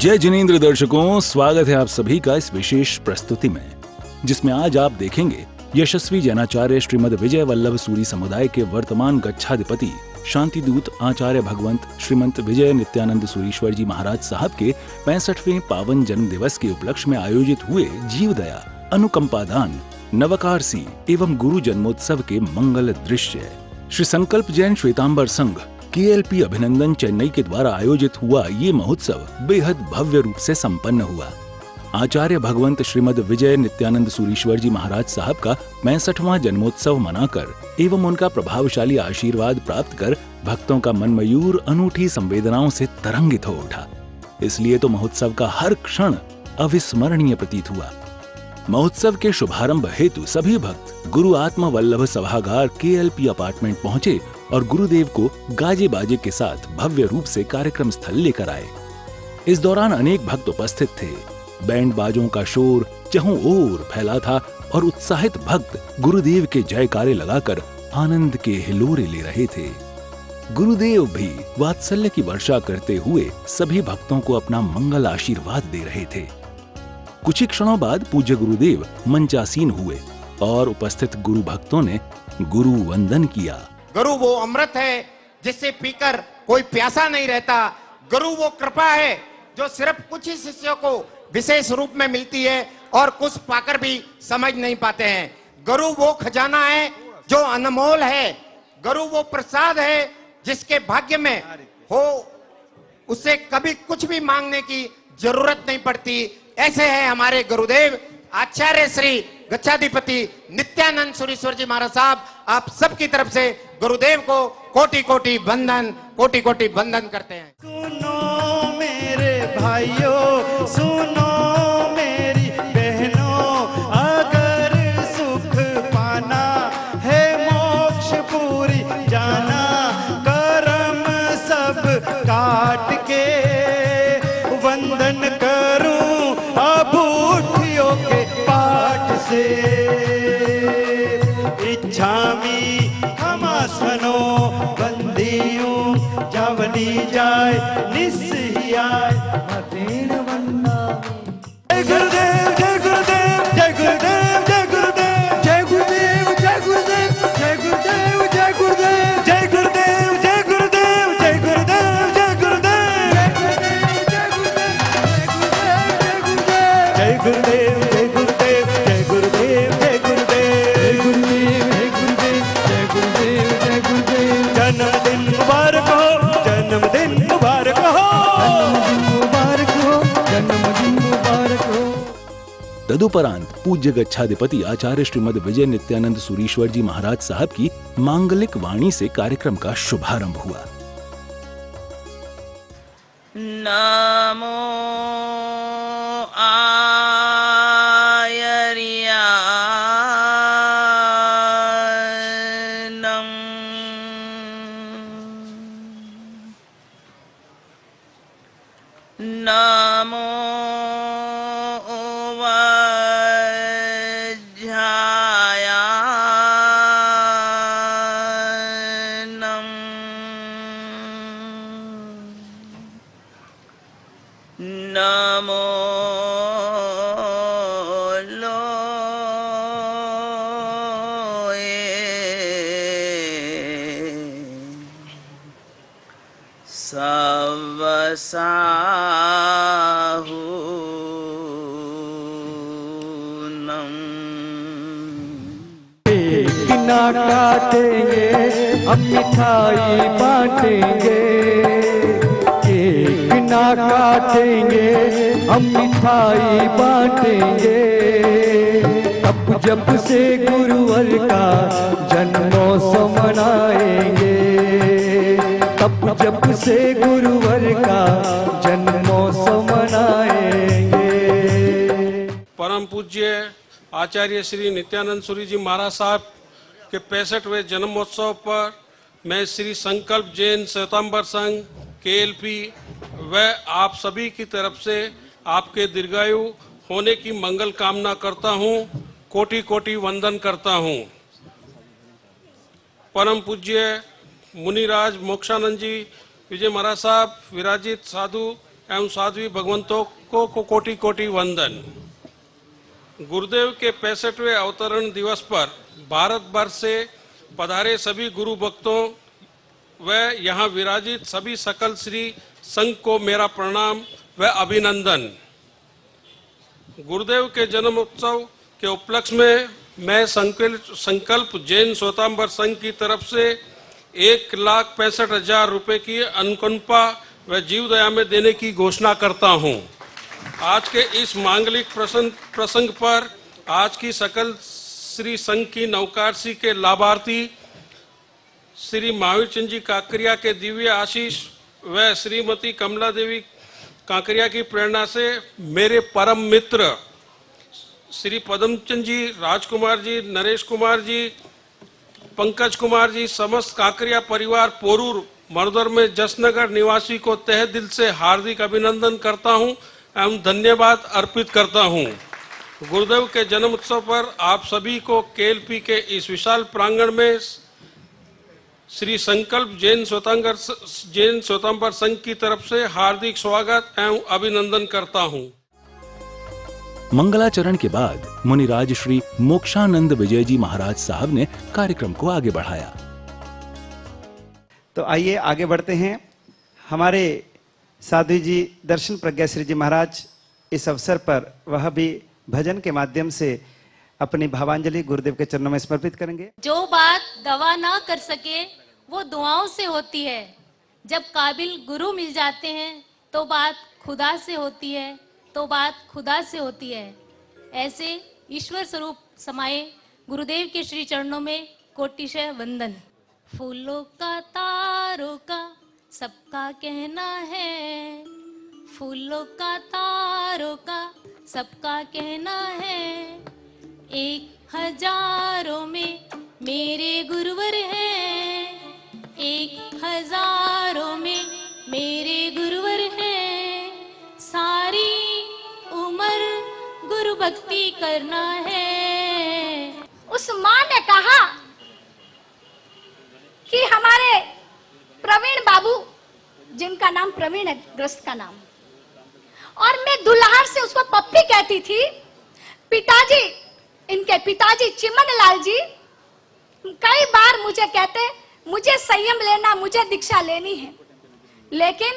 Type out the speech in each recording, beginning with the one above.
जय जिनेंद्र दर्शकों, स्वागत है आप सभी का इस विशेष प्रस्तुति में, जिसमें आज आप देखेंगे यशस्वी जैनाचार्य श्रीमद विजय वल्लभ सूरी समुदाय के वर्तमान गच्छाधिपति शांति दूत आचार्य भगवंत श्रीमंत विजय नित्यानंद सूरीश्वर जी महाराज साहब के 65वें पावन जन्म दिवस के उपलक्ष्य में आयोजित हुए जीवदया, अनुकंपा दान, नवकारसी एवं गुरु जन्मोत्सव के मंगल दृश्य। श्री संकल्प जैन श्वेतांबर संघ KLP अभिनंदन चेन्नई के द्वारा आयोजित हुआ ये महोत्सव बेहद भव्य रूप से संपन्न हुआ। आचार्य भगवंत श्रीमद विजय नित्यानंद सूरीश्वर जी महाराज साहब का 65वां जन्मोत्सव मनाकर एवं उनका प्रभावशाली आशीर्वाद प्राप्त कर भक्तों का मन मयूर अनूठी संवेदनाओं से तरंगित हो उठा। इसलिए तो महोत्सव का हर क्षण अविस्मरणीय प्रतीत हुआ। महोत्सव के शुभारंभ हेतु सभी भक्त गुरु आत्मा वल्लभ सभागार KLP अपार्टमेंट पहुंचे और गुरुदेव को गाजे बाजे के साथ भव्य रूप से कार्यक्रम स्थल लेकर आए। इस दौरान अनेक भक्त उपस्थित थे। बैंड बाजों का शोर चहुं ओर फैला था और उत्साहित भक्त गुरुदेव के जयकारे लगाकर आनंद के हिलोरे ले रहे थे। गुरुदेव भी वात्सल्य की वर्षा करते हुए सभी भक्तों को अपना मंगल आशीर्वाद दे रहे थे। कुछ ही क्षणों बाद पूज्य गुरुदेव मंचासीन हुए और उपस्थित गुरु भक्तों ने गुरु वंदन किया। गुरु वो अमृत है जिससे पीकर कोई प्यासा नहीं रहता। गुरु वो कृपा है जो सिर्फ कुछ ही शिष्यों को विशेष रूप में मिलती है और कुछ पाकर भी समझ नहीं पाते हैं। गुरु वो खजाना है जो अनमोल है। गुरु वो प्रसाद है जिसके भाग्य में हो उससे कभी कुछ भी मांगने की जरूरत नहीं पड़ती। ऐसे हैं हमारे गुरुदेव आचार्य श्री गच्छाधिपति नित्यानंद सूरीश्वर जी महाराज साहब। आप सबकी तरफ से गुरुदेव को कोटि कोटि वंदन करते हैं। सुनो मेरे भाइयों, सुनो मेरी बहनों, अगर सुख पाना है मोक्ष पूरी जाना, कर्म सब काट के वंदन करूं अबूठियों के पाठ से। इच्छामि हमास्मनो बंदियों जावनी जाय निस्सियाय मतेन वन्नामि। जय गुरुदेव, जय गुरुदेव, जय गुरुदेव, जय गुरुदेव, जय गुरुदेव, जय गुरुदेव, जय गुरुदेव, जय गुरुदेव, जय गुरुदेव, जय गुरुदेव, जय गुरुदेव, जय गुरुदेव, जय गुरुदेव, जय गुरुदेव, जय गुरुदेव, जय गुरुदेव, जय गुरुदेव। जन्मदिन मुबारक हो, जन्मदिन मुबारक हो, जन्मदिन मुबारक हो, जन्मदिन मुबारक हो। तदुपरांत पूज्य गच्छाधिपति आचार्य श्रीमद विजय नित्यानंद सूरीश्वर जी महाराज साहब की मांगलिक वाणी से कार्यक्रम का शुभारंभ हुआ। नमो नमो वज्रायानम, नमो लोए सवसाहूनम। केक ना काटेंगे हम मिठाई बांटेंगे, केक ना काटेंगे हम मिठाई बांटेंगे। तब जब से गुरुवर का जन्मोत्सव मनाएंगे, तब जब से गुरुवर का जन्मोत्सव मनाएंगे। परम पूज्य आचार्य श्री नित्यानंद सूरी जी महाराज साहब के 65वें जन्मोत्सव पर मैं श्री संकल्प जैन श्वेतांबर संघ KLP व आप सभी की तरफ से आपके दीर्घायु होने की मंगल कामना करता हूँ, कोटि कोटि वंदन करता हूँ। परम पूज्य मुनिराज मोक्षानंद जी विजय महाराज साहब विराजित साधु एवं साध्वी भगवंतों को कोटि कोटि वंदन। गुरुदेव के 65वें अवतरण दिवस पर भारत भर से पधारे सभी गुरु भक्तों व यहाँ विराजित सभी सकल श्री संघ को मेरा प्रणाम व अभिनंदन। गुरुदेव के जन्म उत्सव के उपलक्ष्य में मैं संकल्प जैन श्वेतांबर संघ की तरफ से 1,65,000 रुपए की अनुकंपा व जीव दया में देने की घोषणा करता हूं। आज के इस मांगलिक प्रसंग पर आज की सकल श्री संघ की नवकारसी के लाभार्थी श्री महावीर चंद जी काकरिया के दिव्य आशीष व श्रीमती कमला देवी काकरिया की प्रेरणा से मेरे परम मित्र श्री पदमचंद जी, राजकुमार जी, नरेश कुमार जी, पंकज कुमार जी, समस्त काकरिया परिवार पोरूर मरदर में जसनगर निवासी को तहे दिल से हार्दिक अभिनंदन करता हूं एवं धन्यवाद अर्पित करता हूं। गुरुदेव के जन्म उत्सव पर आप सभी को केएलपी के इस विशाल प्रांगण में श्री संकल्प जैन श्वेतांबर संघ की तरफ से हार्दिक स्वागत एवं अभिनंदन करता हूं। मंगलाचरण के बाद मुनिराज श्री मोक्षानंद विजय जी महाराज साहब ने कार्यक्रम को आगे बढ़ाया। तो आइए आगे बढ़ते हैं। हमारे साधु जी दर्शन प्रज्ञा श्री जी महाराज इस अवसर पर वह भी भजन के माध्यम से अपनी भावांजलि गुरुदेव के चरणों में समर्पित करेंगे। जो बात दवा ना कर सके वो दुआओं से होती है। जब काबिल गुरु मिल जाते हैं तो बात खुदा से होती है, तो बात खुदा से होती है। ऐसे ईश्वर स्वरूप समाये गुरुदेव के श्री चरणों में कोटिशय वंदन। फूलों का तारों का सबका कहना है, फूलों का तारों का सबका कहना है, 1,000 में मेरे गुरुवर हैं, 1,000 में मेरे गुरुवर हैं, सारी उम्र गुरु भक्ति करना है। उस माँ ने कहा कि हमारे प्रवीण बाबू, जिनका नाम प्रवीण है, ग्रस्त का नाम, और मैं दुल्हार से उसको पप्पी कहती थी। पिताजी, इनके पिताजी चिमन लाल जी कई बार मुझे कहते, मुझे संयम लेना, मुझे दीक्षा लेनी है। लेकिन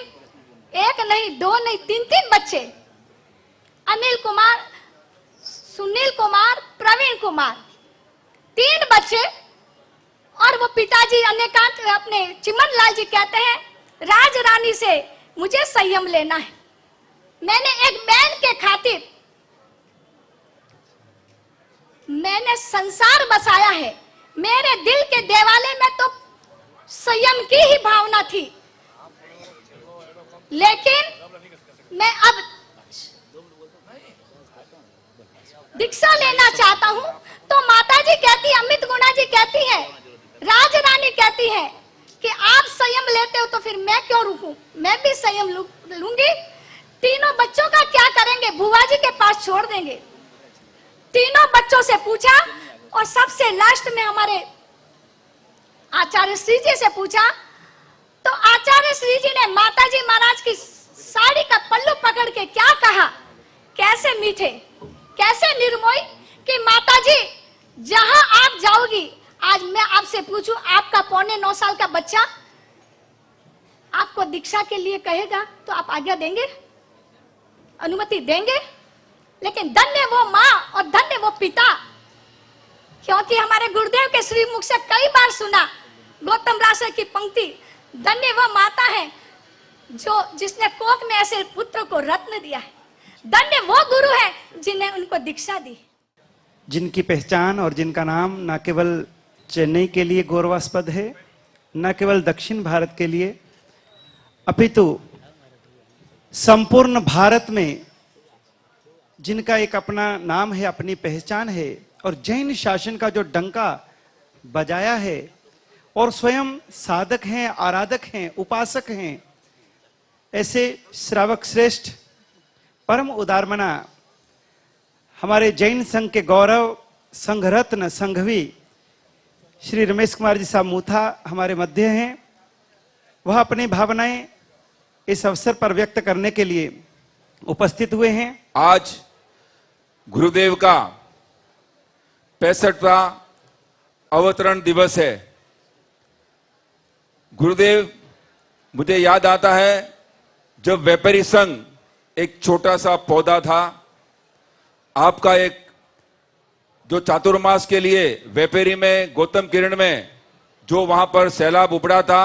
एक नहीं, दो नहीं, 3 बच्चे, अनिल कुमार, सुनील कुमार, प्रवीण कुमार, 3 बच्चे, और वो पिताजी अनेकांत अपने चिमन लाल जी कहते हैं राज रानी से मुझे संयम लेना है। मैंने एक बहन के खातिर मैंने संसार बसाया है। मेरे दिल के देवालय में तो संयम की ही भावना थी, लेकिन मैं अब दीक्षा लेना चाहता हूं। तो माताजी कहती, अमित गुणा जी कहती है, राज रानी कहती है कि आप संयम लेते हो तो फिर मैं क्यों रुकूं, मैं भी संयम लूंगी। तीनों बच्चों का क्या करेंगे, बुआ जी के पास छोड़ देंगे। तीनों बच्चों से पूछा और सबसे लास्ट में हमारे आचार्य श्री जी से पूछा, तो आचार्य श्री जी ने माताजी महाराज की साड़ी का पल्लू पकड़ के क्या कहा, कैसे मीठे, कैसे निर्मोही, कि माताजी जहां आप जाओगी, आज मैं आपसे पूछूं, आपका 9.25 साल का बच्चा आपको दीक्षा के लिए कहेगा तो आप आज्ञा देंगे, अनुमति देंगे? लेकिन धन्य वो माँ और धन्य वो पिता, क्योंकि हमारे गुरुदेव के श्रीमुख से कई बार सुना गौतम राशे की पंक्ति, धन्य वो माता है जो जिसने कोख में ऐसे पुत्र को रत्न दिया है, धन्य वो गुरु है जिन्हें उनको दीक्षा दी। जिनकी पहचान और जिनका नाम न केवल चेन्नई के लिए गौरवास्पद है, न केवल दक्षिण भारत के लिए, अपितु संपूर्ण भारत में जिनका एक अपना नाम है, अपनी पहचान है, और जैन शासन का जो डंका बजाया है, और स्वयं साधक हैं, आराधक हैं, उपासक हैं, ऐसे श्रावक श्रेष्ठ परम उदारमना हमारे जैन संघ के गौरव संघ रत्न संघवी श्री रमेश कुमार जी साहब मूथा हमारे मध्य हैं। वह अपनी भावनाएं इस अवसर पर व्यक्त करने के लिए उपस्थित हुए हैं। आज गुरुदेव का 65वां अवतरण दिवस है। गुरुदेव, मुझे याद आता है जब व्यापारी संघ एक छोटा सा पौधा था, आपका एक जो चातुर्मास के लिए व्यापारी में गौतम किरण में जो वहां पर सैलाब उपड़ा था,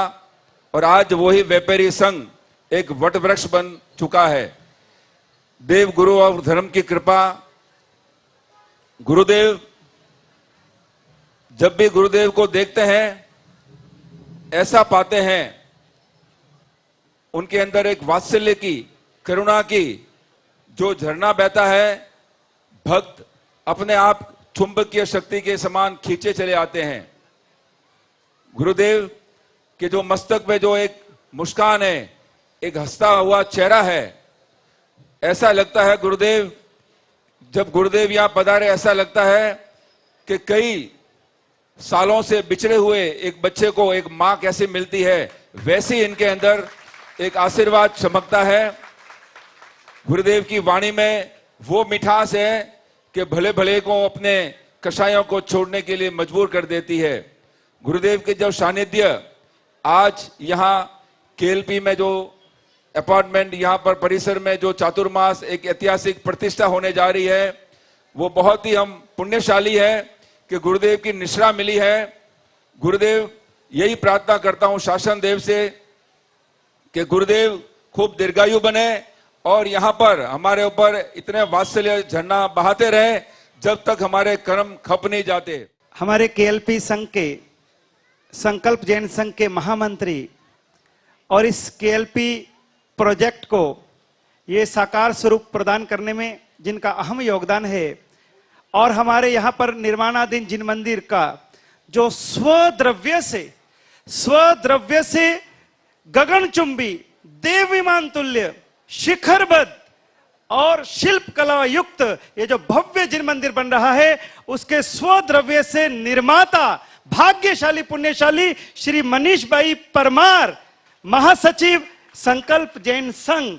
और आज वही व्यापारी संघ एक वट वृक्ष बन चुका है। देव गुरु और धर्म की कृपा। गुरुदेव, जब भी गुरुदेव को देखते हैं ऐसा पाते हैं उनके अंदर एक वात्सल्य की, करुणा की जो झरना बहता है, भक्त अपने आप चुंबकीय शक्ति के समान खींचे चले आते हैं। गुरुदेव के जो मस्तक में जो एक मुस्कान है, एक हंसता हुआ चेहरा है, ऐसा लगता है गुरुदेव, जब गुरुदेव यहां पधारे ऐसा लगता है कि कई सालों से बिछड़े हुए एक बच्चे को एक मां कैसे मिलती है, वैसे इनके अंदर एक आशीर्वाद चमकता है। गुरुदेव की वाणी में वो मिठास है कि भले भले को अपने कषायों को छोड़ने के लिए मजबूर कर देती है। गुरुदेव के जो सानिध्य आज यहाँ केएलपी में जो अपार्टमेंट यहाँ पर परिसर में जो चातुर्मास एक ऐतिहासिक प्रतिष्ठा होने जा रही है, वो बहुत ही हम पुण्यशाली है कि गुरुदेव की निश्रा मिली है। गुरुदेव, यही प्रार्थना करता हूं शासन देव से कि गुरुदेव खूब दीर्घायु बने और यहाँ पर हमारे ऊपर इतने वात्सल्य झरना बहाते रहे जब तक हमारे कर्म खप नहीं जाते। हमारे केएलपी संघ के, संकल्प जैन संघ के महामंत्री और इस केएलपी प्रोजेक्ट को ये साकार स्वरूप प्रदान करने में जिनका अहम योगदान है, और हमारे यहाँ पर निर्माणाधीन जिन मंदिर का जो स्वद्रव्य से गगनचुंबी, देव विमान तुल्य, शिखरबद्ध और शिल्प कला युक्त ये जो भव्य जिन मंदिर बन रहा है, उसके स्वद्रव्य से निर्माता भाग्यशाली पुण्यशाली श्री मनीष भाई परमार, महासचिव संकल्प जैन संघ,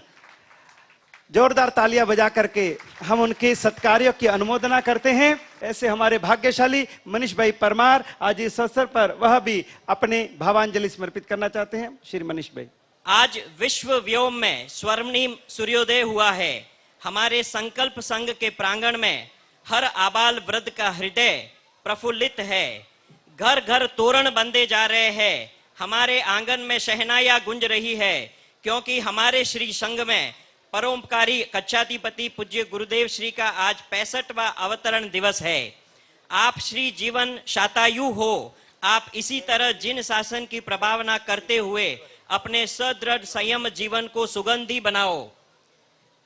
जोरदार तालियां बजा करके हम उनके सत्कार्यों की अनुमोदना करते हैं। ऐसे हमारे भाग्यशाली मनीष भाई परमार आज इस अवसर पर वह भी अपने भावांजलि समर्पित करना चाहते हैं। श्री मनीष भाई। आज विश्व व्योम में स्वर्णिम सूर्योदय हुआ है। हमारे संकल्प संघ के प्रांगण में हर आबाल वृद्ध का हृदय प्रफुल्लित है। घर घर तोरण बंधे जा रहे हैं। हमारे आंगन में शहनाइयां गूंज रही है, क्योंकि हमारे श्री संघ में परोपकारी कच्चाधिपति पूज्य गुरुदेव श्री का आज 65वां अवतरण दिवस है। आप श्री जीवन शतायु हो। आप इसी तरह जिन शासन की प्रभावना करते हुए अपने सदृढ़ संयम जीवन को सुगंधी बनाओ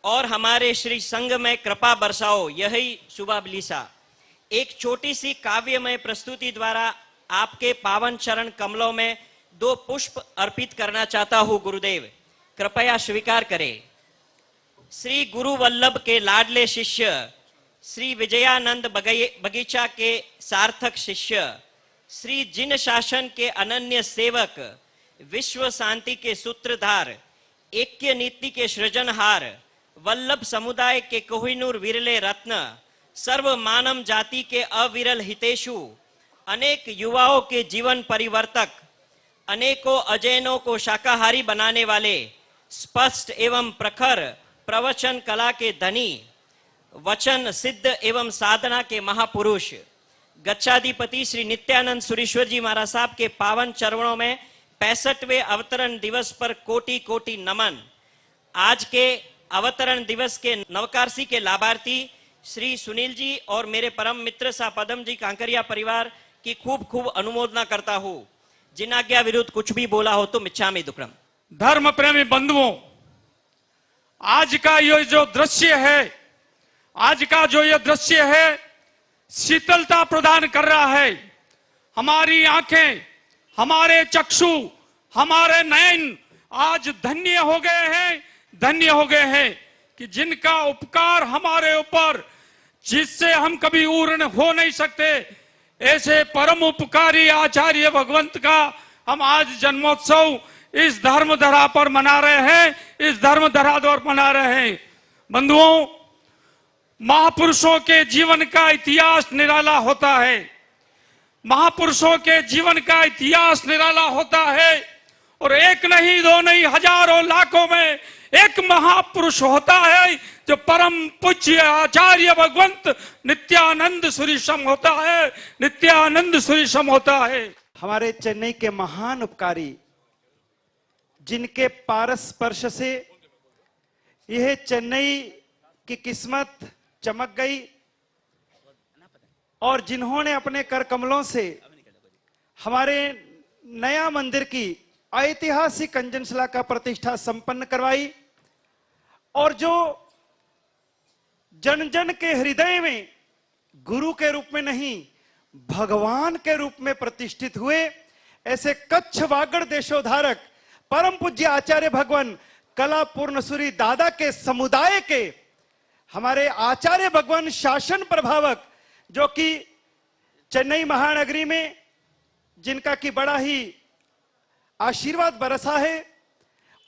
और हमारे श्री संघ में कृपा बरसाओ, यही शुभाभिलाषा। एक छोटी सी काव्यमय प्रस्तुति द्वारा आपके पावन चरण कमलों में 2 पुष्प अर्पित करना चाहता हूं। गुरुदेव कृपया स्वीकार करें। श्री गुरु वल्लभ के लाडले शिष्य, श्री विजयानंद बगीचा के सार्थक शिष्य, श्री जिन शासन के अनन्य सेवक, विश्व शांति के सूत्रधार, ऐक्य नीति के सृजनहार, वल्लभ समुदाय के कोहिनूर विरले रत्न, सर्व मानव जाति के अविरल हितेशु, अनेक युवाओं के जीवन परिवर्तक, अनेकों अजैनों को शाकाहारी बनाने वाले, स्पष्ट एवं प्रखर प्रवचन कला के धनी, वचन सिद्ध एवं साधना के महापुरुष, गच्छाधिपति श्री नित्यानंद सुरीश्वर जी महाराज साहब के पावन चरणों में 65वें अवतरण दिवस पर कोटि कोटि नमन। आज के अवतरण दिवस के नवकारसी के लाभार्थी श्री सुनील जी और मेरे परम मित्र सा पदम जी कांकरिया परिवार की खूब खूब अनुमोदना करता हूं। जिन आज्ञा विरुद्ध कुछ भी बोला हो तो मिच्छामि दुक्कडम। धर्म प्रेमी बंधुओं, आज का ये जो दृश्य है, शीतलता प्रदान कर रहा है। हमारी आंखें, हमारे चक्षु, हमारे नयन आज धन्य हो गए हैं कि जिनका उपकार हमारे ऊपर, जिससे हम कभी ऊर्ण हो नहीं सकते, ऐसे परम उपकारी आचार्य भगवंत का हम आज जन्मोत्सव इस धर्म धरा पर मना रहे हैं, इस धर्म धरा पर मना रहे हैं। बंधुओं, महापुरुषों के जीवन का इतिहास निराला होता है। महापुरुषों के जीवन का इतिहास निराला होता है और एक नहीं, दो नहीं, हजारों लाखों में एक महापुरुष होता है जो परम पूज्य आचार्य भगवंत नित्यानंद सुरीशम होता है। नित्यानंद सुरीशम होता है। हमारे चेन्नई के महान उपकारी, जिनके पारस स्पर्श से यह चेन्नई की किस्मत चमक गई और जिन्होंने अपने कर कमलों से हमारे नया मंदिर की ऐतिहासिक अंजनशिला का प्रतिष्ठा संपन्न करवाई और जो जन जन के हृदय में गुरु के रूप में नहीं, भगवान के रूप में प्रतिष्ठित हुए, ऐसे कच्छ वागड़ देशोधारक परम पूज्य आचार्य भगवान कला पूर्णसूरी दादा के समुदाय के हमारे आचार्य भगवान शासन प्रभावक, जो कि चेन्नई महानगरी में जिनका कि बड़ा ही आशीर्वाद बरसा है,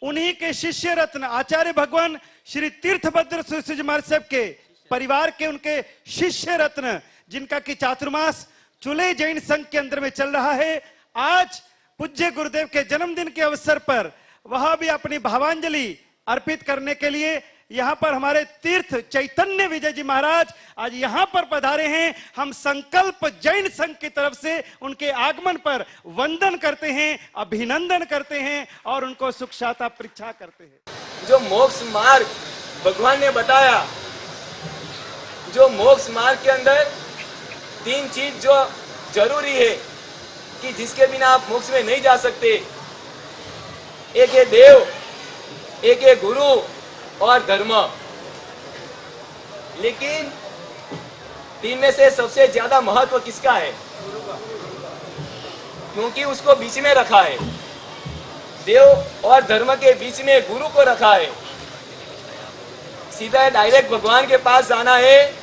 उन्हीं के शिष्य रत्न आचार्य भगवान श्री तीर्थभद्र सूरी जी महाराज साहब के परिवार के उनके शिष्य रत्न, जिनका कि चातुर्मास चुले जैन संघ के अंदर में चल रहा है, आज पूज्य गुरुदेव के जन्मदिन के अवसर पर वह भी अपनी भावांजलि अर्पित करने के लिए यहां पर हमारे तीर्थ चैतन्य विजय जी महाराज आज यहां पर पधारे हैं। हम संकल्प जैन संघ की तरफ से उनके आगमन पर वंदन करते हैं, अभिनंदन करते हैं और उनको सुख शांति परीक्षा करते हैं। जो मोक्ष मार्ग भगवान ने बताया, जो मोक्ष मार्ग के अंदर 3 चीज जो जरूरी है कि जिसके बिना आप मोक्ष में नहीं जा सकते, एक है देव, एक है गुरु और धर्म। लेकिन 3 में से सबसे ज्यादा महत्व किसका है? क्योंकि उसको बीच में रखा है, देव और धर्म के बीच में गुरु को रखा है। सीधा डायरेक्ट भगवान के पास जाना है,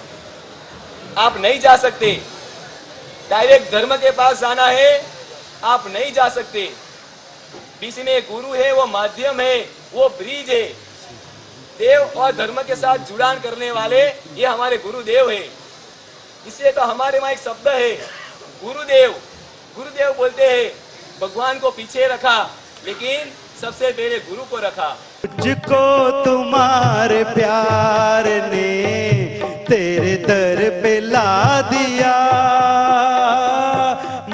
आप नहीं जा सकते। डायरेक्ट धर्म के पास जाना है, आप नहीं जा सकते। बीच में गुरु है, वो माध्यम है, वो ब्रिज है। देव और धर्म के साथ जुड़ान करने वाले ये हमारे गुरुदेव है। इसलिए तो हमारे वहां एक शब्द है गुरुदेव। गुरुदेव बोलते हैं भगवान को पीछे रखा, लेकिन सबसे पहले गुरु को रखा। मुझको तुम्हारे प्यार ने तेरे दर पे ला दिया,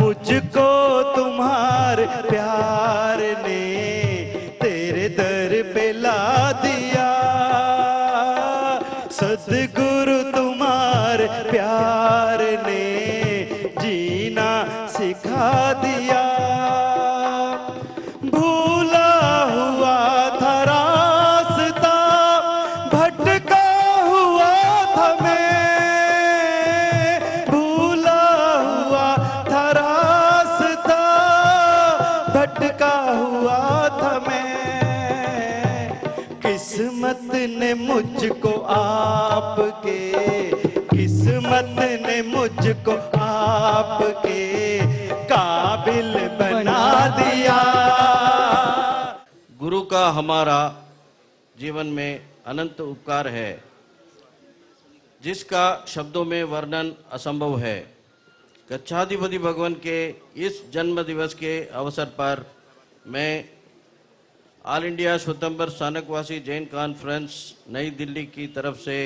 मुझको तुम्हारे प्यार ने तेरे दर पे ला दिया, सद्गुरु तुम्हारे प्यार ने जीना सिखा दिया। भूला हुआ था रास्ता, भटका हुआ था मैं, भूला हुआ था रास्ता, भटका हुआ था मैं। किस्मत ने मुझको आपके, किस्मत ने मुझको आपके काबिल बना दिया। गुरु का हमारा जीवन में अनंत उपकार है, जिसका शब्दों में वर्णन असंभव है। गच्छाधिपति भगवान के इस जन्म दिवस के अवसर पर मैं all India Shwetambar Sthanakvasi Jain conference New Delhi की तरफ से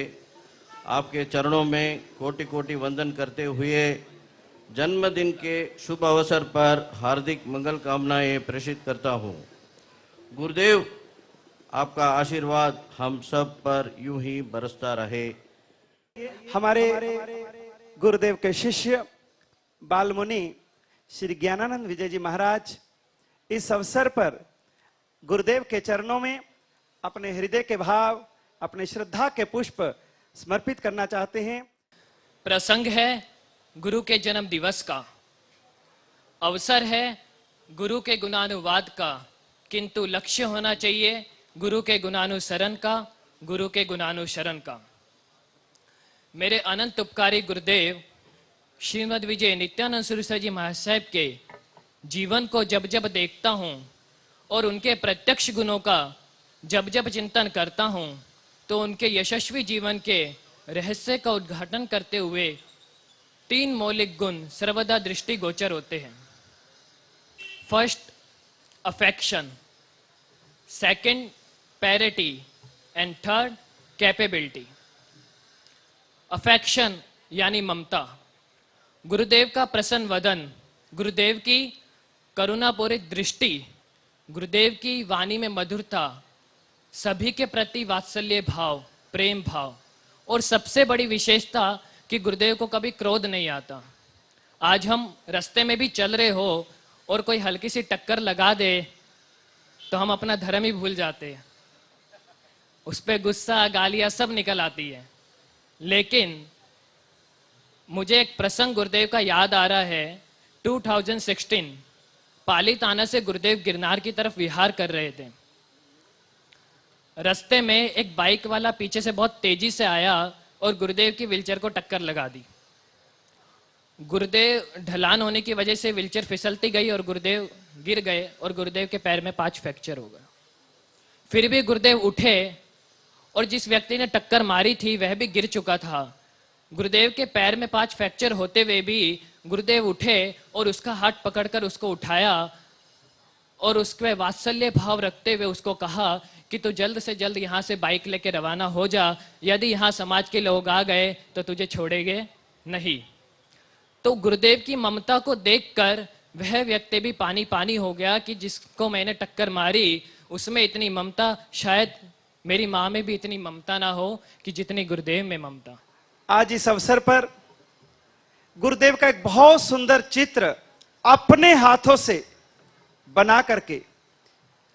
आपके चरणों में कोटि कोटि वंदन करते हुए जन्मदिन के शुभ अवसर पर हार्दिक मंगल कामनाएं प्रेषित करता हूं। गुरुदेव, आपका आशीर्वाद हम सब पर यूं ही बरसता रहे। हमारे गुरुदेव के शिष्य बालमुनि श्री ज्ञानानंद विजय जी महाराज इस अवसर पर गुरुदेव के चरणों में अपने हृदय के भाव, अपने श्रद्धा के पुष्प समर्पित करना चाहते हैं। प्रसंग है गुरु के जन्म दिवस का, अवसर है गुरु के गुणानुवाद का, किंतु लक्ष्य होना चाहिए गुरु के गुणानुसरण का, गुरु के गुणानुसरण का। मेरे अनंत उपकारी गुरुदेव श्रीमद विजय नित्यानंद सुरी जी महाराज साहब के जीवन को जब जब देखता हूं और उनके प्रत्यक्ष गुणों का जब जब चिंतन करता हूं तो उनके यशस्वी जीवन के रहस्य का उद्घाटन करते हुए 3 मौलिक गुण सर्वदा दृष्टिगोचर होते हैं। First, affection, second, parity and third, capability. Affection यानी ममता, गुरुदेव का प्रसन्न वदन, गुरुदेव की करुणापूरित दृष्टि, गुरुदेव की वाणी में मधुरता, सभी के प्रति वात्सल्य भाव, प्रेम भाव, और सबसे बड़ी विशेषता कि गुरुदेव को कभी क्रोध नहीं आता। आज हम रास्ते में भी चल रहे हो और कोई हल्की सी टक्कर लगा दे तो हम अपना धर्म ही भूल जाते हैं, उस पर गुस्सा गालियां सब निकल आती है। लेकिन मुझे एक प्रसंग गुरुदेव का याद आ रहा है। 2016 पालीताना से गुरुदेव गिरनार की तरफ विहार कर रहे थे। रास्ते में एक बाइक वाला पीछे से बहुत तेजी से आया और गुरुदेव की व्हीलचेयर को टक्कर लगा दी। गुरुदेव ढलान होने की वजह से व्हीलचेयर फिसलती गई और गुरुदेव गिर गए और गुरुदेव के पैर में 5 फ्रैक्चर हो गए। फिर भी गुरुदेव उठे और जिस व्यक्ति ने टक्कर मारी थी वह भी गिर चुका था। गुरुदेव के पैर में 5 फ्रैक्चर होते हुए भी गुरुदेव उठे और उसका हाथ पकड़कर उसको उठाया और उसके वात्सल्य भाव रखते हुए उसको कहा कि तू जल्द से जल्द यहाँ से बाइक लेके रवाना हो जा, यदि यहाँ समाज के लोग आ गए तो तुझे छोड़ेंगे नहीं। तो गुरुदेव की ममता को देखकर वह व्यक्ति भी पानी पानी हो गया कि जिसको मैंने टक्कर मारी उसमें इतनी ममता, शायद मेरी माँ में भी इतनी ममता ना हो कि जितनी गुरुदेव में ममता। आज इस अवसर पर गुरुदेव का एक बहुत सुंदर चित्र अपने हाथों से बना करके,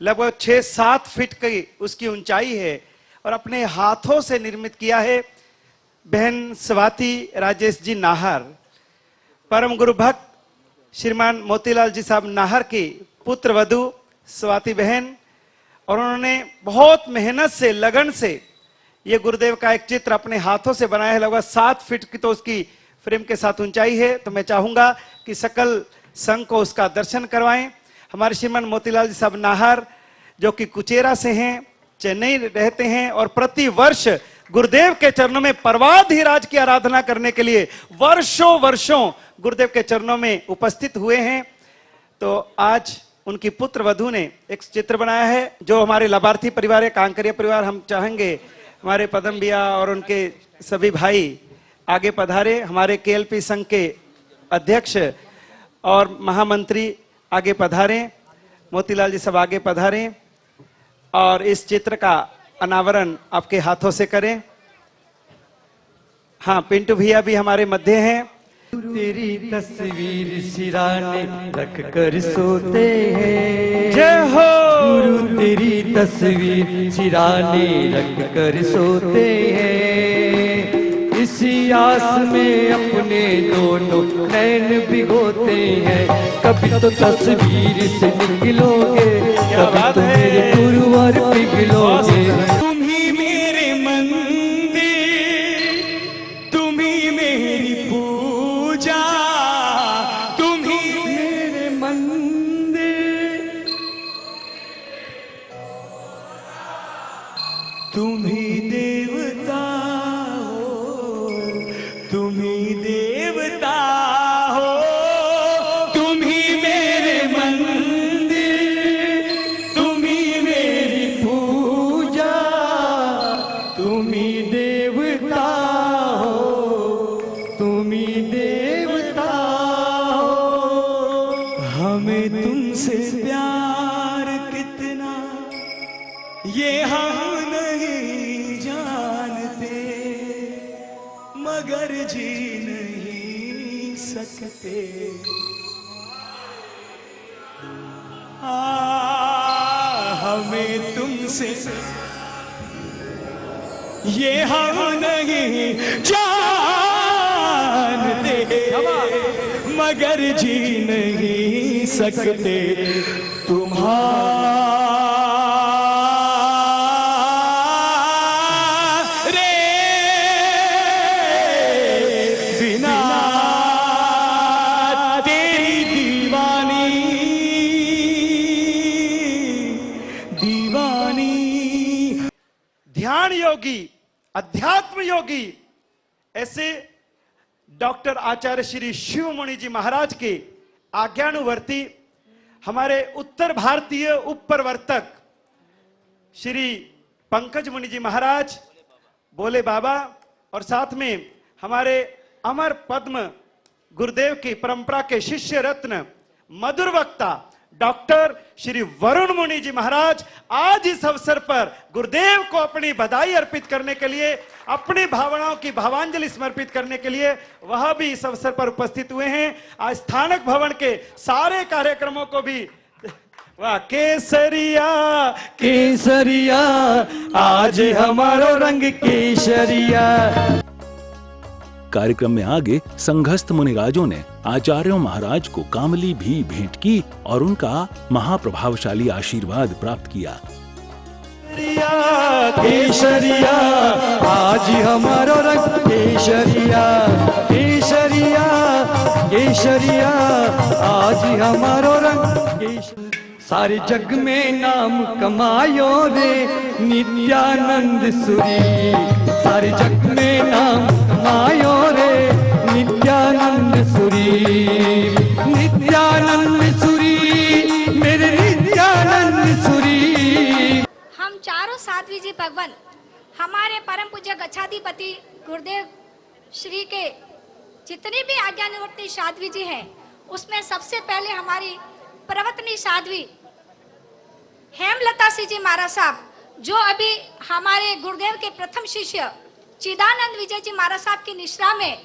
लगभग 6-7 फीट की उसकी ऊंचाई है और अपने हाथों से निर्मित किया है बहन स्वाति राजेश जी नाहर, परम गुरु भक्त श्रीमान मोतीलाल जी साहब नाहर की पुत्र वधु स्वाति बहन। और उन्होंने बहुत मेहनत से, लगन से ये गुरुदेव का एक चित्र अपने हाथों से बनाया है। लगभग 7 फीट की तो उसकी फ्रेम के साथ ऊंचाई है। तो मैं चाहूंगा कि सकल संघ को उसका दर्शन करवाएं। हमारे श्रीमान मोतीलाल जी साहब नाहर जो कि कुचेरा से हैं, चेन्नई रहते हैं और प्रति वर्ष गुरुदेव के चरणों में परवाधिराज की आराधना करने के लिए वर्षों वर्षों गुरुदेव के चरणों में उपस्थित हुए हैं। तो आज उनकी पुत्र वधु ने एक चित्र बनाया है जो हमारे लाभार्थी परिवार है, कांकरिया परिवार। हम चाहेंगे हमारे पदम भैया और उनके सभी भाई आगे पधारे, हमारे केएलपी संघ के अध्यक्ष और महामंत्री आगे पधारें, मोतीलाल जी सब आगे पधारें और इस चित्र का अनावरण आपके हाथों से करें। हाँ, पिंटू भैया भी हमारे मध्य हैं। तेरी तस्वीर सिराने रख कर सोते हैं, जय हो गुरु तेरी तस्वीर सिराने रख कर सोते हैं। इसी आस में अपने दोनों नैन भिगोते हैं। कभी तो तस्वीर से निकलोगे, कभी तो मेरे गुरुवर पिघलोगे। तुम ही मेरे मंदिर, तुम ही मेरी पूजा, तुम ही मेरे मंदिर, तुम ही देवता हो, तुम ही देवता हो, तुम ही मेरे मंदिर, तुम ही मेरी पूजा, तुम ही देवता हो, तुम ही देवता हो। हमें तुमसे प्यार कितना ये हम नहीं जानते, मगर जी नहीं सकते। हमें तुमसे ये हम नहीं जानते, मगर जी नहीं सकते। तुम्हारे बिना तेरी दीवानी ध्यान योगी, अध्यात्म योगी ऐसे डॉक्टर आचार्य श्री शिव मुनि जी महाराज के आज्ञानुवर्ती हमारे उत्तर भारतीय उप प्रवर्तक श्री पंकज मुनि जी महाराज, बोले बाबा, और साथ में हमारे अमर पद्म गुरुदेव की परंपरा के शिष्य रत्न मधुर वक्ता डॉक्टर श्री वरुण मुनि जी महाराज आज इस अवसर पर गुरुदेव को अपनी बधाई अर्पित करने के लिए, अपनी भावनाओं की भावांजलि समर्पित करने के लिए वह भी इस अवसर पर उपस्थित हुए हैं। आज स्थानक भवन के सारे कार्यक्रमों को भी वाह, केसरिया केसरिया आज हमारो रंग केसरिया। कार्यक्रम में आगे संघस्थ मुनिराजों ने आचार्यों महाराज को कामली भी भेंट की और उनका महाप्रभावशाली आशीर्वाद प्राप्त किया। केसरिया आज हमारो रंग केसरिया, केसरिया केसरिया आज हमारो रंग केसरिया। सारे जग में नाम कमायो रे नित्यानंद सुरी, सारे जग में नाम कमायो रे नित्यानंद सुरी, नित्यानंद सुरी मेरे नित्यानंद सुरी। हम चारों साध्वी जी भगवान हमारे परम पूज्य गच्छाधिपति गुरुदेव श्री के जितनी भी आज्ञानुवर्ती साध्वी जी हैं, उसमें सबसे पहले हमारी प्रवतनी साध्वी हेमलता सी जी महाराज साहब, जो अभी हमारे गुरुदेव के प्रथम शिष्य चिदानंद विजय जी महाराज साहब की निश्रा में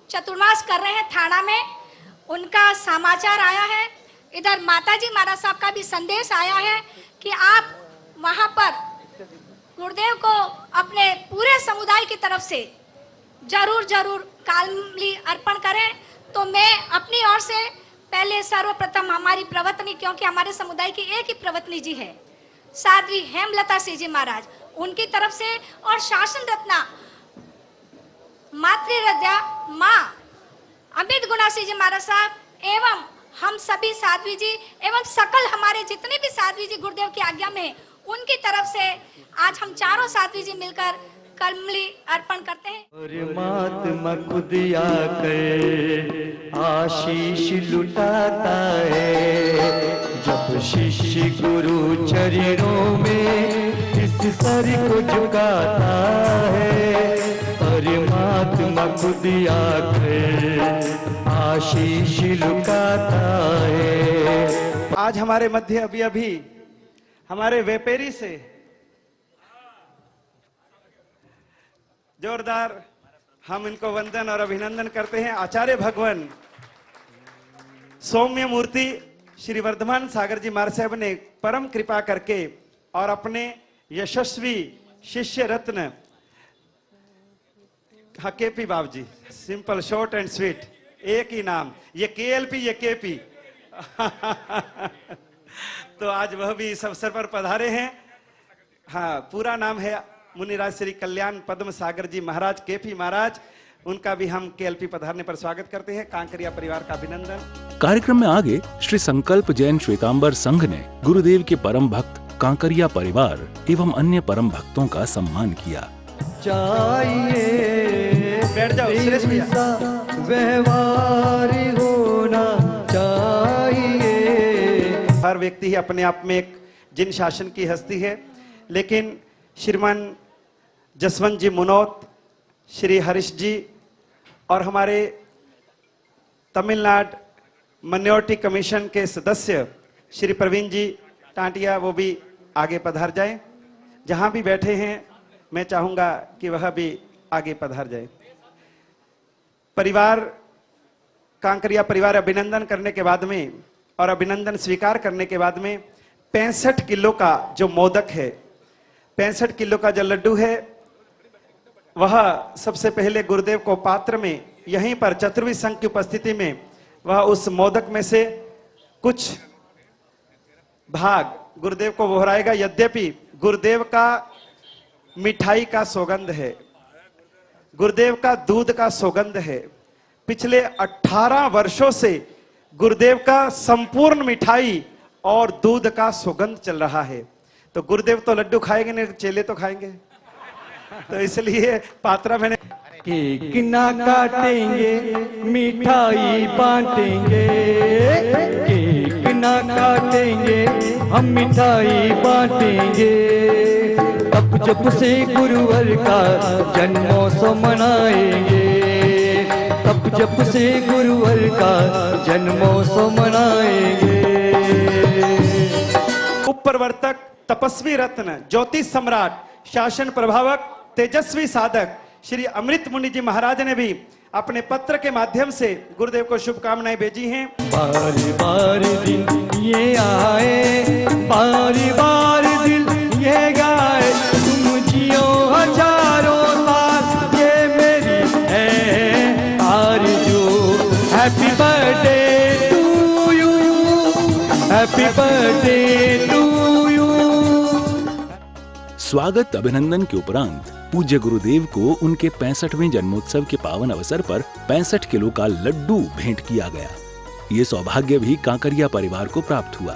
चतुर्मास कर रहे हैं थाना में, उनका समाचार आया है। इधर माताजी महाराज साहब का भी संदेश आया है कि आप वहां पर गुरुदेव को अपने पूरे समुदाय की तरफ से जरूर जरूर कामली अर्पण करें। तो मैं अपनी ओर से पहले सर्वप्रथम हमारी प्रवतनी, क्योंकि हमारे समुदाय की एक ही प्रवतनी जी है, साध्वी हेमलता सी जी महाराज, उनकी तरफ से, और शासन रत्ना मातृहृदया माँ अमित गुणा सी जी महाराज साहब एवं हम सभी साध्वी जी एवं सकल हमारे जितने भी साध्वी जी गुरुदेव की आज्ञा में, उनकी तरफ से आज हम चारों साध्वी जी मिलकर कलमली अर्पण करते हैं। परमात्मा खुद आकर आशीष लुटाता है, जब शिष्य गुरु चरणों में इस सर को झुकाता है। परमात्मा खुद आकर आशीष लुटाता है। आज हमारे मध्य अभी अभी हमारे वेपेरी से जोरदार हम इनको वंदन और अभिनंदन करते हैं। आचार्य भगवान सौम्य मूर्ति श्री वर्धमान सागर जी महाराज साहब ने परम कृपा करके और अपने यशस्वी शिष्य रत्न KP Babu ji, simple short and sweet, एक ही नाम, ये केएलपी ये केपी तो आज वह भी इस अवसर पर पधारे हैं। हाँ, पूरा नाम है मुनिराज श्री कल्याण पद्म सागर जी महाराज केपी महाराज, उनका भी हम केएलपी पधारने पर स्वागत करते हैं। कांकरिया परिवार का अभिनंदन। कार्यक्रम में आगे श्री संकल्प जैन श्वेतांबर संघ ने गुरुदेव के परम भक्त कांकरिया परिवार एवं अन्य परम भक्तों का सम्मान किया। बैठ जाओ, सुरेश भैया। व्यवहार होना चाहिए। हर व्यक्ति ही अपने आप में एक जिन शासन की हस्ती है, लेकिन श्रीमान जसवंत जी मुनोत, श्री हरीश जी और हमारे तमिलनाडु माइनॉरिटी कमीशन के सदस्य श्री प्रवीण जी टांटिया, वो भी आगे पधार जाएं। जहां भी बैठे हैं मैं चाहूंगा कि वह भी आगे पधार जाए। परिवार कांकरिया परिवार अभिनंदन करने के बाद में और अभिनंदन स्वीकार करने के बाद में 65 किलो का जो मोदक है, 65 किलो का जो लड्डू है, वह सबसे पहले गुरुदेव को पात्र में यहीं पर चतुर्वी संघ की उपस्थिति में वह उस मोदक में से कुछ भाग गुरुदेव को बोहराएगा। यद्यपि गुरुदेव का मिठाई का सौगंध है, गुरुदेव का दूध का सौगंध है, पिछले 18 वर्षों से गुरुदेव का संपूर्ण मिठाई और दूध का सुगंध चल रहा है। तो गुरुदेव तो लड्डू खाएंगे नहीं, चेले तो खाएंगे। तो इसलिए पात्रा मैंने केक ना काटेंगे मिठाई बांटेंगे, केक ना काटेंगे हम मिठाई बांटेंगे। तब जब से गुरुवर का जन्मोत्सव मनाएंगे, तब जब से गुरुवर का जन्मोत्सव मनाएंगे। उपप्रवर्तक, तपस्वी रत्न, ज्योतिष सम्राट, शासन प्रभावक, तेजस्वी साधक श्री अमृत मुनि जी महाराज ने भी अपने पत्र के माध्यम से गुरुदेव को शुभकामनाएं भेजी हैं। बार बार दिन ये आए, बार बार दिल ये गाए, तुम जियो हजारों साल ये मेरी है आरज़ू। Happy birthday to you, happy birthday to you. स्वागत अभिनंदन के उपरांत पूज्य गुरुदेव को उनके 65वें जन्मोत्सव के पावन अवसर पर 65 किलो का लड्डू भेंट किया गया। ये सौभाग्य भी कांकरिया परिवार को प्राप्त हुआ।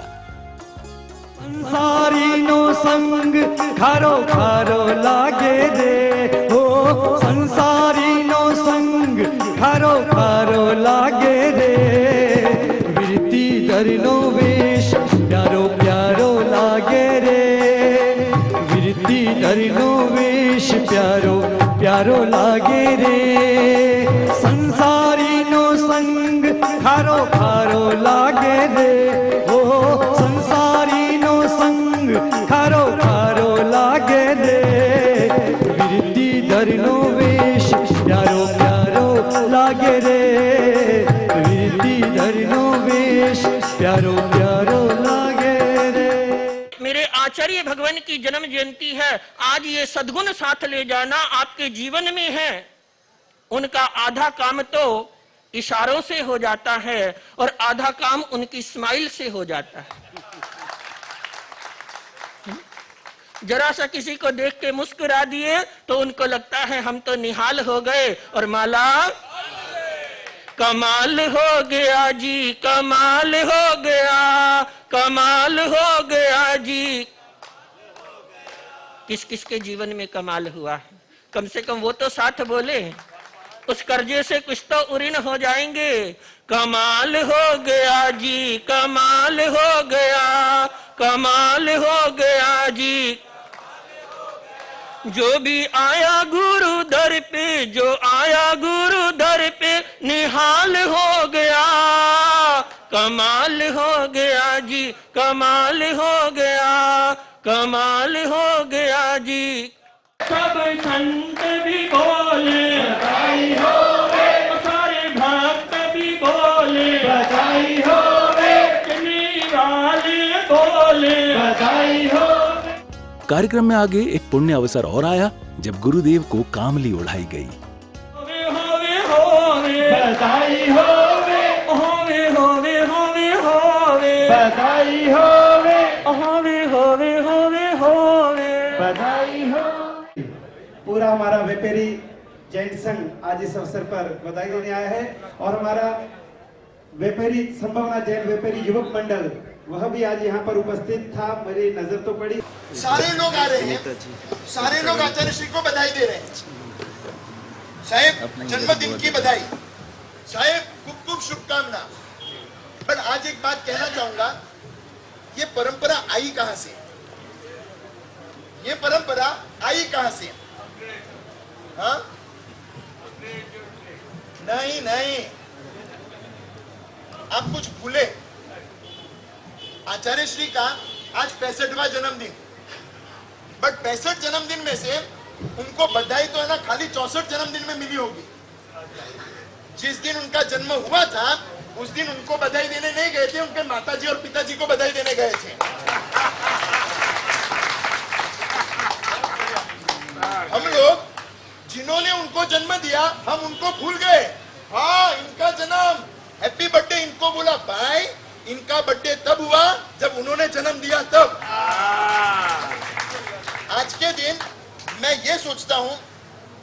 संसारी नो संग खारो खारो लागे रे हो, संसारी नो संग खारो खारो लागे रे। विरती धरनो वेश प्यारो प्यारो लागे रे, विरती धरनो वेश प्यारो प्यारो लागे रे। संसारी नो संग खारो खारो लागे रे हो, संसारी नो संग खारो खारो लागे रे। विरती धरनो वेश प्यारो प्यारो लागे रे, विरती धरनो वेश प्यारो प्यारो लागे रे। मेरे आचार्य भगवान की जन्म जयंती है आज, ये सद्गुण साथ ले जाना आपके जीवन में है। उनका आधा काम तो इशारों से हो जाता है और आधा काम उनकी स्माइल से हो जाता है। जरा सा किसी को देख के मुस्कुरा दिए तो उनको लगता है हम तो निहाल हो गए और माला कमाल हो गया जी, कमाल हो गया, कमाल हो गया जी। किस किस के जीवन में कमाल हुआ है? कम से कम वो तो साथ बोले, उस कर्जे से कुछ तो उऋण हो जाएंगे। कमाल हो गया जी, कमाल हो गया, कमाल हो गया जी। जो भी आया गुरु दर पे, जो आया गुरु दर पे निहाल हो गया। कमाल हो गया जी, कमाल हो गया, कमाल हो गया जी। सब संत भी बोले बधाई हो वे, सारे भक्त भी बोले बधाई हो वे, वाले बोले बधाई हो। कार्यक्रम में आगे एक पुण्य अवसर और आया जब गुरुदेव को कामली उड़ाई गई। होवे होवे होवे बधाई होवे, होवे होवे होवे होवे बधाई होवे, होवे होवे होवे होवे बधाई हो। पूरा हमारा वेपेरी जैन संघ आज इस अवसर पर बधाई देने आया है और हमारा वेपेरी संभावना जैन वेपेरी युवक मंडल वह भी आज यहाँ पर उपस्थित था। मेरी नजर तो पड़ी, सारे लोग आ रहे हैं, सारे लोग आचार्य श्री को बधाई दे रहे हैं। साहेब जन्मदिन की बधाई, साहेब खूब खूब शुभकामना। पर आज एक बात कहना चाहूंगा, ये परंपरा आई कहां से? ये परंपरा आई कहां से? हाँ? नहीं नहीं, आप कुछ भूले। आचार्य श्री का आज 65वां जन्मदिन, बट 65 जन्मदिन में से उनको बधाई तो है ना खाली 64 जन्मदिन में मिली होगी। जिस दिन उनका जन्म हुआ था उस दिन उनको बधाई देने नहीं गए थे, उनके माताजी और पिताजी को बधाई देने गए थे। हम लोग जिन्होंने उनको जन्म दिया हम उनको भूल गए। हाँ, इनका जन्म, हैप्पी बर्थडे इनको बोला भाई, इनका बर्थडे तब हुआ जब उन्होंने जन्म दिया तब। आज के दिन मैं ये सोचता हूं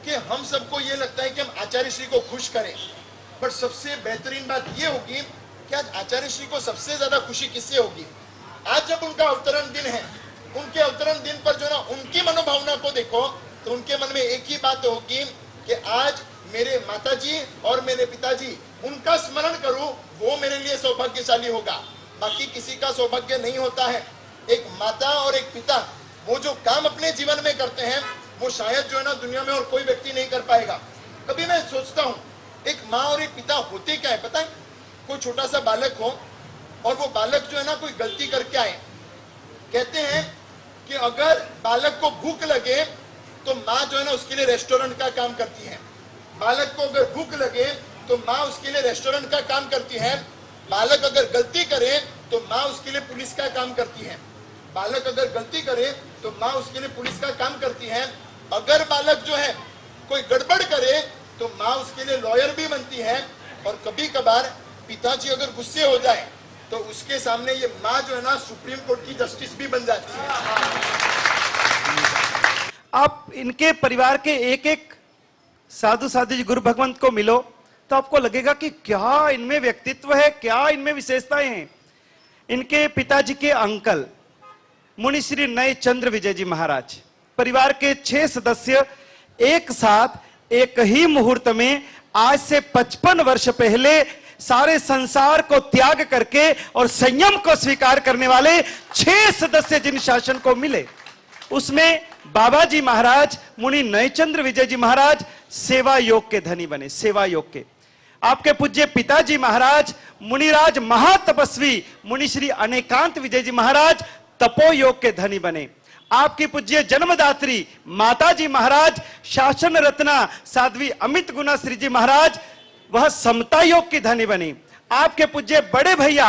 कि हम सबको ये लगता है कि हम आचार्य श्री को खुश करें, पर सबसे बेहतरीन बात ये होगी कि आज आचार्य श्री को सबसे ज्यादा खुशी किससे होगी? आज जब उनका अवतरण दिन है, उनके अवतरण दिन पर जो ना उनकी मनोभावना को देखो, तो उनके मन में एक ही बात होगी कि आज मेरे माताजी और मेरे पिताजी, उनका स्मरण करूं, वो मेरे लिए सौभाग्यशाली होगा। बाकी किसी का सौभाग्य नहीं होता है। एक माता और एक पिता वो जो काम अपने जीवन में करते हैं वो शायद जो है ना दुनिया में और कोई व्यक्ति नहीं कर पाएगा। कभी मैं सोचता हूँ एक माँ और एक पिता होते क्या है पता है? कोई छोटा सा बालक हो और वो बालक जो है ना कोई गलती करके आए, कहते हैं कि अगर बालक को भूख लगे तो माँ जो है ना उसके लिए रेस्टोरेंट का काम करती है। बालक को अगर भूख लगे तो माँ उसके लिए रेस्टोरेंट का काम करती है। बालक अगर गलती करे तो माँ उसके लिए पुलिस का काम करती है। बालक अगर गलती करे तो माँ उसके लिए पुलिस का काम करती है। अगर बालक जो है कोई गड़बड़ करे तो माँ उसके लिए लॉयर भी बनती है। और कभी कभार पिताजी अगर गुस्से हो जाए तो उसके सामने ये माँ जो है ना सुप्रीम कोर्ट की जस्टिस भी बन जाती है। आप इनके परिवार के एक एक साधु साधु जी गुरु भगवंत को मिलो तो आपको लगेगा कि क्या इनमें व्यक्तित्व है, क्या इनमें विशेषताएं हैं। इनके पिताजी के अंकल मुनि श्री नए चंद्र विजय जी महाराज, परिवार के 6 सदस्य एक साथ एक ही मुहूर्त में आज से 55 वर्ष पहले सारे संसार को त्याग करके और संयम को स्वीकार करने वाले 6 सदस्य जिन शासन को मिले, उसमें बाबा जी महाराज मुनि नयचंद्र विजय जी महाराज सेवा योग के धनी बने। सेवा योग के आपके पूज्य पिताजी महाराज मुनिराज महातपस्वी मुनि श्री अनेकांत विजय जी महाराज तपो योग के धनी बने। आपकी पूज्य जन्मदात्री माताजी महाराज शासन रत्ना साध्वी अमित गुना श्री जी महाराज वह समता योग की धनी बनी। आपके पूज्य बड़े भैया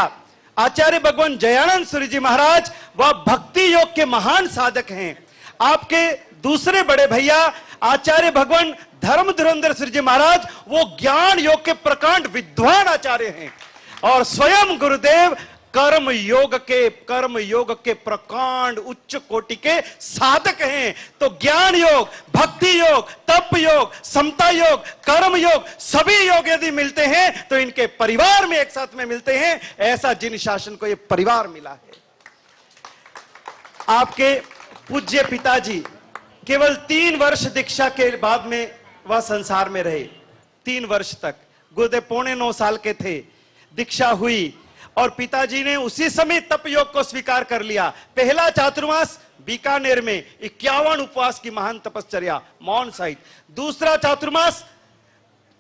आचार्य भगवान जयानंद सूरी जी महाराज वह भक्ति योग के महान साधक हैं। आपके दूसरे बड़े भैया आचार्य भगवान धर्म धुरंधर श्री जी महाराज वो ज्ञान योग के प्रकांड विद्वान आचार्य हैं। और स्वयं गुरुदेव कर्म योग के प्रकांड उच्च कोटि के साधक हैं। तो ज्ञान योग, भक्ति योग, तप योग, समता योग, कर्म योग सभी योग यदि मिलते हैं तो इनके परिवार में एक साथ में मिलते हैं। ऐसा जिन शासन को ये परिवार मिला है। आपके पूज्य पिताजी केवल 3 वर्ष दीक्षा के बाद में वह संसार में रहे। 3 वर्ष तक गुरुदेव 8.25 साल के थे, दीक्षा हुई और पिताजी ने उसी समय तप योग को स्वीकार कर लिया। पहला चातुर्मास बीकानेर में 51 उपवास की महान तपश्चर्या मौन सहित, दूसरा चातुर्मास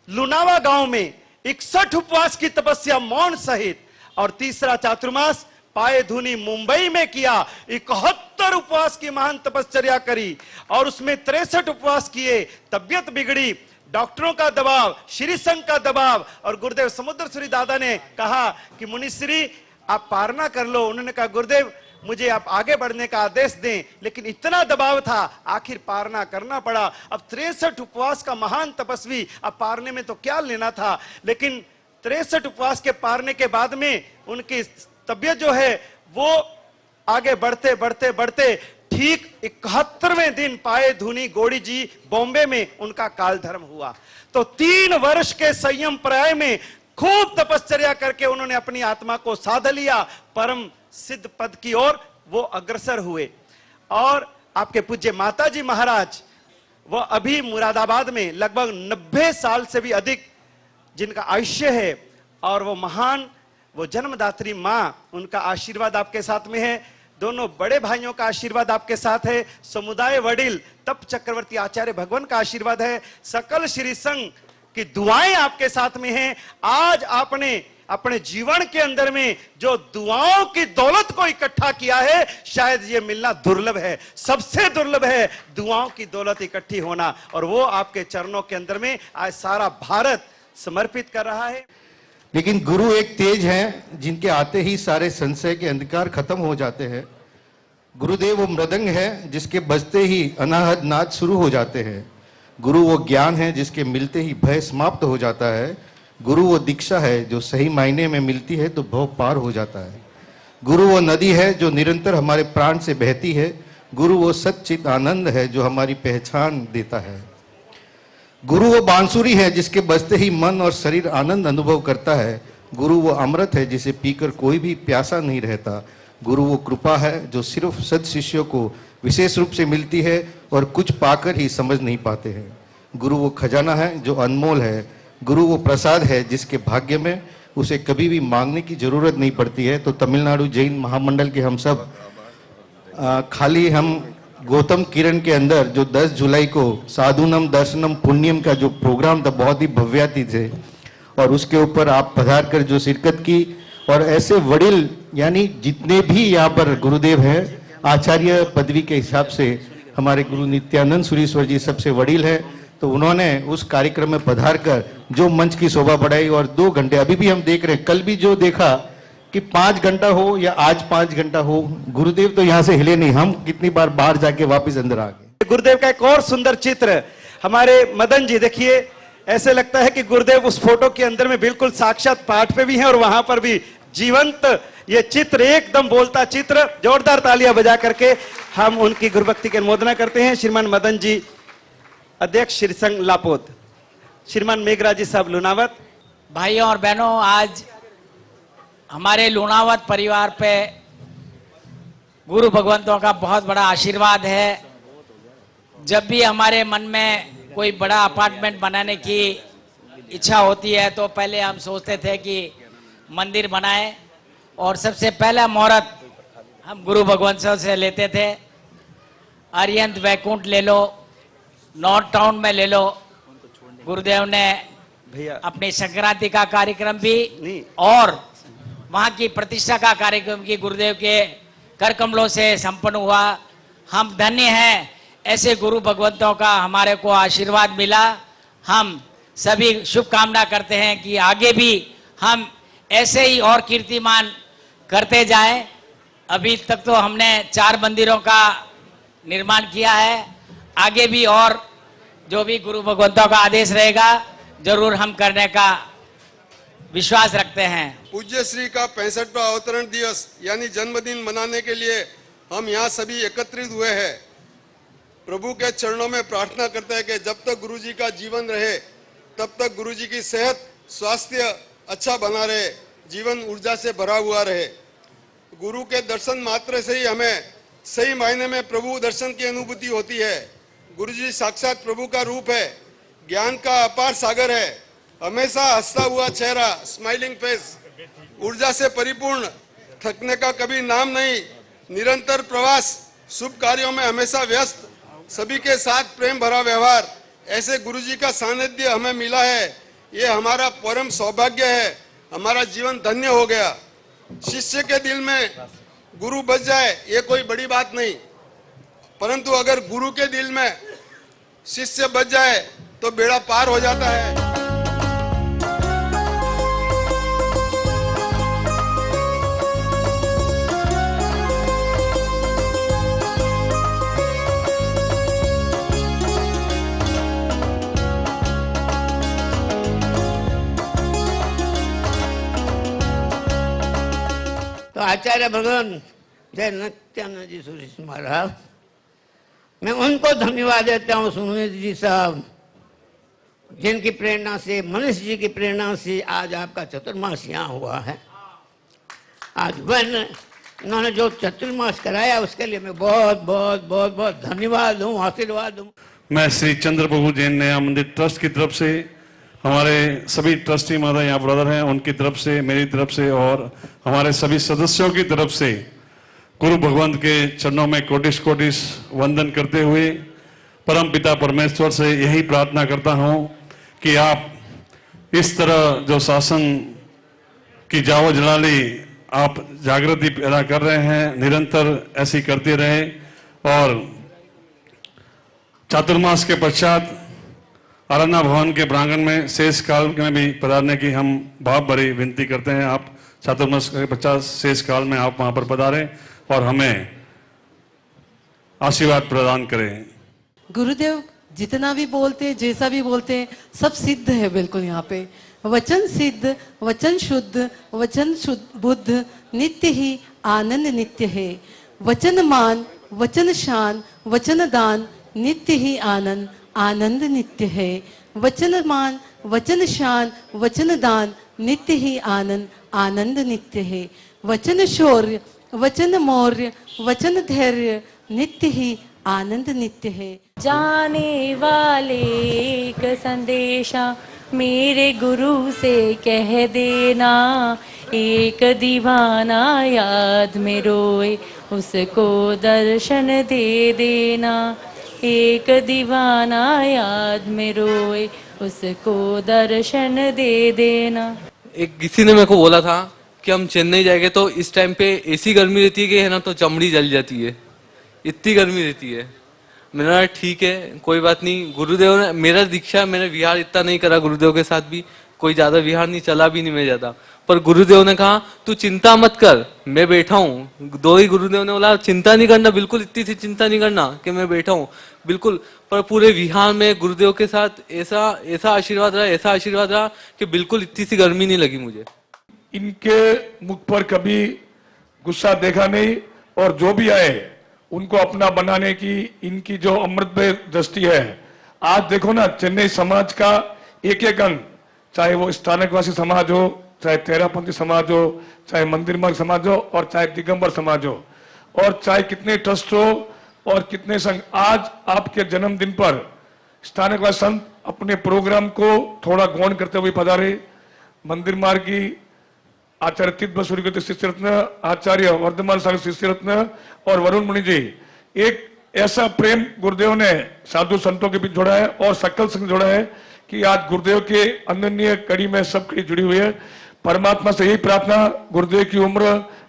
लुनावा गांव में 61 उपवास की तपस्या मौन सहित, और तीसरा चातुर्मास पायधुनी मुंबई में किया 71 उपवास की महान तपश्चर्या करी और उसमें 63 उपवास किए। तबियत बिगड़ी, डॉक्टरों का दबाव, श्री संघ का दबाव, और गुरुदेव समुद्र श्री दादा ने कहा कि मुनिश्री आप पारना कर लो। उन्होंने कहा गुरुदेव मुझे आप आगे बढ़ने का आदेश दें, लेकिन इतना दबाव था आखिर पारना करना पड़ा। अब 63 उपवास का महान तपस्वी, अब पारने में तो क्या लेना था, लेकिन 63 उपवास के पारने के बाद में उनकी तबियत जो है वो आगे बढ़ते बढ़ते बढ़ते ठीक 71वें दिन पाए धुनी गोड़ी जी बॉम्बे में उनका काल धर्म हुआ। तो 3 वर्ष के संयम पर्याय में खूब तपश्चर्या करके उन्होंने अपनी आत्मा को साध लिया, परम सिद्ध पद की ओर वो अग्रसर हुए। और आपके पूज्य माताजी महाराज वो अभी मुरादाबाद में लगभग 90 साल से भी अधिक जिनका आयुष्य है, और वो महान वो जन्मदात्री मां, उनका आशीर्वाद आपके साथ में है। दोनों बड़े भाइयों का आशीर्वाद आपके साथ है। समुदाय वडिल तप चक्रवर्ती आचार्य भगवान का आशीर्वाद है। सकल श्री संघ की दुआएं आपके साथ में हैं। आज आपने अपने जीवन के अंदर में जो दुआओं की दौलत को इकट्ठा किया है, शायद ये मिलना दुर्लभ है, सबसे दुर्लभ है दुआओं की दौलत इकट्ठी होना, और वो आपके चरणों के अंदर में आज सारा भारत समर्पित कर रहा है। लेकिन गुरु एक तेज हैं जिनके आते ही सारे संशय के अंधकार खत्म हो जाते हैं। गुरुदेव वो मृदंग है जिसके बजते ही अनाहत नाद शुरू हो जाते हैं। गुरु वो ज्ञान है जिसके मिलते ही भय समाप्त हो जाता है। गुरु वो दीक्षा है जो सही मायने में मिलती है तो भव पार हो जाता है। गुरु वो नदी है जो निरंतर हमारे प्राण से बहती है। गुरु वो सच्चित आनंद है जो हमारी पहचान देता है। गुरु वो बांसुरी है जिसके बजते ही मन और शरीर आनंद अनुभव करता है। गुरु वो अमृत है जिसे पीकर कोई भी प्यासा नहीं रहता। गुरु वो कृपा है जो सिर्फ सद शिष्यों को विशेष रूप से मिलती है और कुछ पाकर ही समझ नहीं पाते हैं। गुरु वो खजाना है जो अनमोल है, गुरु वो प्रसाद है जिसके भाग्य में उसे कभी भी मांगने की जरूरत नहीं पड़ती है। तो तमिलनाडु जैन महामंडल के हम सब खाली हम गौतम किरण के अंदर जो 10 जुलाई को साधुनम दर्शनम पुण्यम का जो प्रोग्राम था बहुत ही भव्याति थे, और उसके ऊपर आप पधार कर जो शिरकत की, और ऐसे वडिल यानी जितने भी यहाँ पर गुरुदेव हैं आचार्य पदवी के हिसाब से हमारे गुरु नित्यानंद सुरीश्वर जी सबसे वडिल है, तो उन्होंने उस कार्यक्रम में पधार कर जो मंच की शोभा बढ़ाई। और 2 घंटे अभी भी हम देख रहे हैं, कल भी जो देखा कि 5 घंटा हो या आज 5 घंटा हो, गुरुदेव तो यहाँ से हिले नहीं, हम कितनी बार बाहर जाके वापस अंदर आ गए। गुरुदेव का एक और सुंदर चित्र हमारे मदन जी, देखिए ऐसे लगता है कि गुरुदेव उस फोटो के अंदर में बिल्कुल साक्षात पाठ पे भी हैं और वहां पर भी जीवंत ये चित्र, एकदम बोलता चित्र। जोरदार तालियां बजा करके हम उनकी गुरुभक्ति की अनुमोदना करते हैं। श्रीमान मदन जी अध्यक्ष श्री संघ लापोद, श्रीमान मेघराज जी साहब लुनावत। भाइयों और बहनों, आज हमारे लुनावत परिवार पे गुरु भगवंतों का बहुत बड़ा आशीर्वाद है। जब भी हमारे मन में कोई बड़ा अपार्टमेंट बनाने की इच्छा होती है तो पहले हम सोचते थे कि मंदिर बनाए, और सबसे पहला मुहूर्त हम गुरु भगवंतों से लेते थे। अरिहंत वैकुंठ ले लो, नॉर्थ टाउन में ले लो, गुरुदेव ने अपनी संक्रांति का कार्यक्रम भी और वहां की प्रतिष्ठा का कार्यक्रम की गुरुदेव के कर कमलों से संपन्न हुआ। हम धन्य हैं, ऐसे गुरु भगवंतों का हमारे को आशीर्वाद मिला। हम सभी शुभकामना करते हैं कि आगे भी हम ऐसे ही और कीर्तिमान करते जाएं। अभी तक तो हमने 4 मंदिरों का निर्माण किया है, आगे भी और जो भी गुरु भगवंतों का आदेश रहेगा जरूर हम करने का विश्वास रखते हैं। पूज्य श्री का 65वां अवतरण दिवस यानी जन्मदिन मनाने के लिए हम यहाँ सभी एकत्रित हुए हैं। प्रभु के चरणों में प्रार्थना करते हैं कि जब तक गुरु जी का जीवन रहे तब तक गुरु जी की सेहत स्वास्थ्य अच्छा बना रहे, जीवन ऊर्जा से भरा हुआ रहे। गुरु के दर्शन मात्र से ही हमें सही मायने में प्रभु दर्शन की अनुभूति होती है। गुरु जी साक्षात प्रभु का रूप है, ज्ञान का अपार सागर है, हमेशा हंसता हुआ चेहरा, स्माइलिंग फेस, ऊर्जा से परिपूर्ण, थकने का कभी नाम नहीं, निरंतर प्रवास, शुभ कार्यों में हमेशा व्यस्त, सभी के साथ प्रेम भरा व्यवहार, ऐसे गुरु जी का सानिध्य हमें मिला है। ये हमारा परम सौभाग्य है, हमारा जीवन धन्य हो गया। शिष्य के दिल में गुरु बस जाए ये कोई बड़ी बात नहीं, परंतु अगर गुरु के दिल में शिष्य बच जाए तो बेड़ा पार हो जाता है। तो आचार्य भगवान जय नित्यानंद जी सुरेश महाराज, मैं उनको धन्यवाद देता हूँ, सुनील जी साहब, जिनकी प्रेरणा से, मनीष जी की प्रेरणा से आज आपका चतुर्मास यहाँ हुआ है। आज उन्होंने जो चतुर्मास कराया उसके लिए मैं बहुत बहुत बहुत बहुत धन्यवाद दूँ, आशीर्वाद दूँ। मैं श्री चंद्र प्रभु जैन नया मंदिर ट्रस्ट की तरफ से, हमारे सभी ट्रस्टी महोदय यहाँ ब्रदर हैं, उनकी तरफ से, मेरी तरफ से और हमारे सभी सदस्यों की तरफ से गुरु भगवंत के चरणों में कोटिश कोटिश वंदन करते हुए परम पिता परमेश्वर से यही प्रार्थना करता हूँ कि आप इस तरह जो शासन की जाओ जलाली आप जागृति पैदा कर रहे हैं, निरंतर ऐसी करते रहे और चातुर्मास के पश्चात आराधना भवन के प्रांगण में शेष काल में भी पधारने की हम भाव भरी विनती करते हैं। आप चातुर्मास के पश्चात शेष काल में आप वहां पर पधारें और हमें आशीर्वाद प्रदान करें। गुरुदेव जितना भी बोलते, जैसा भी बोलते, सब सिद्ध है बिल्कुल यहाँ पे। वचन सिद्ध, वचन शुद्ध, वचन बुद्ध, नित्य ही आनंद नित्य है। वचन मान, वचन शान, वचन दान, नित्य ही आनंद, आनंद नित्य है। वचन मान, वचन शान, वचन दान, नित्य ही आनंद, आनंद नित्य है। वचन शौर्य, वचन मौर्य, वचन धैर्य, नित्य ही आनंद नित्य है। जाने वाले एक संदेशा मेरे गुरु से कह देना, एक दीवाना याद में रोए उसको दर्शन दे देना, एक दीवाना याद में रोए उसको दर्शन दे देना। एक किसी ने मेरे को बोला था कि हम चेन्नई जाएंगे तो इस टाइम पे ऐसी गर्मी रहती है कि है ना, तो चमड़ी जल जाती है, इतनी गर्मी रहती है। मैंने कहा ठीक है, कोई बात नहीं। गुरुदेव ने मेरा दीक्षा, मैंने विहार इतना नहीं करा, गुरुदेव के साथ भी कोई ज्यादा विहार नहीं चला भी नहीं मैं ज्यादा, पर गुरुदेव ने कहा तू चिंता मत कर, मैं बैठा हूँ। दो ही गुरुदेव ने बोला चिंता नहीं करना, बिल्कुल इतनी सी चिंता नहीं करना कि मैं बैठा हूँ, बिल्कुल। पर पूरे विहार में गुरुदेव के साथ ऐसा आशीर्वाद रहा कि बिल्कुल इतनी सी गर्मी नहीं लगी मुझे। इनके मुख पर कभी गुस्सा देखा नहीं, और जो भी आए उनको अपना बनाने की इनकी जो अमृतमय दृष्टि है। आज देखो ना, चेन्नई समाज का एक एक अंग, चाहे वो स्थानकवासी समाज हो, चाहे तेरापंथी समाज हो, चाहे मंदिर मार्ग समाज हो, और चाहे दिगंबर समाज हो, और चाहे कितने ट्रस्ट हो और कितने संघ, आज आपके जन्मदिन पर स्थानकवासी संत अपने प्रोग्राम को थोड़ा गौण करते हुए पधारे। मंदिर मार्ग की आचार्य तिब्बत सूर्य शिष्य रत्न, आचार्य वर्धमान सागर शिष्य रत्न और वरुण मुनि जी, एक ऐसा प्रेम गुरुदेव ने साधु संतों के बीच जोड़ा है और सकल संघ जोड़ा है कि आज गुरुदेव के अनन्य कड़ी में सब कड़ी जुड़ी हुई है। परमात्मा से यही प्रार्थना, गुरुदेव की उम्र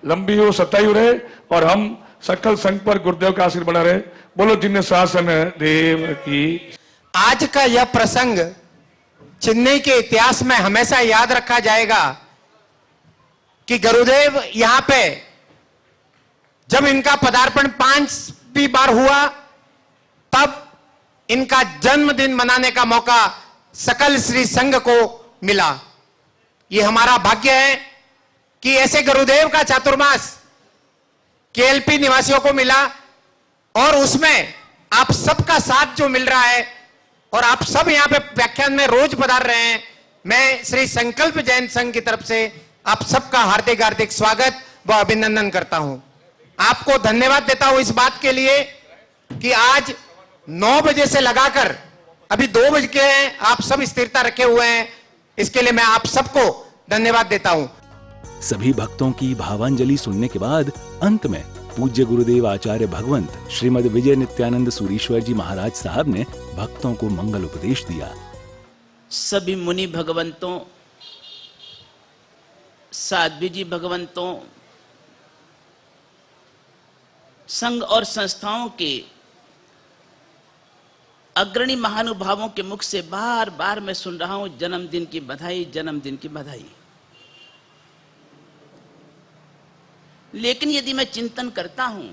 लंबी हो, सतायु रहे, और हम सकल संघ पर गुरुदेव का आशीर्वाद बना रहे। बोलो जिन्हें शासन देव की। आज का यह प्रसंग चेन्नई के इतिहास में हमेशा याद रखा जाएगा कि गुरुदेव यहां पे जब इनका पदार्पण 5वीं बार हुआ, तब इनका जन्मदिन मनाने का मौका सकल श्री संघ को मिला। ये हमारा भाग्य है कि ऐसे गुरुदेव का चातुर्मास केएलपी निवासियों को मिला, और उसमें आप सबका साथ जो मिल रहा है, और आप सब यहां पे व्याख्यान में रोज पधार रहे हैं। मैं श्री संकल्प जैन संघ की तरफ से आप सबका हार्दिक हार्दिक स्वागत व अभिनंदन करता हूं। आपको धन्यवाद देता हूं इस बात के लिए कि आज 9 बजे से लगाकर अभी 2 बज के हैं, आप सब स्थिरता रखे हुए हैं, इसके लिए मैं आप सबको धन्यवाद देता हूं। सभी भक्तों की भावांजलि सुनने के बाद अंत में पूज्य गुरुदेव आचार्य भगवंत श्रीमद विजय नित्यानंद सूरीश्वर जी महाराज साहब ने भक्तों को मंगल उपदेश दिया। सभी मुनि भगवंतों, साध्वी जी भगवंतों, संघ और संस्थाओं के अग्रणी महानुभावों के मुख से बार बार मैं सुन रहा हूं जन्मदिन की बधाई, जन्मदिन की बधाई। लेकिन यदि मैं चिंतन करता हूं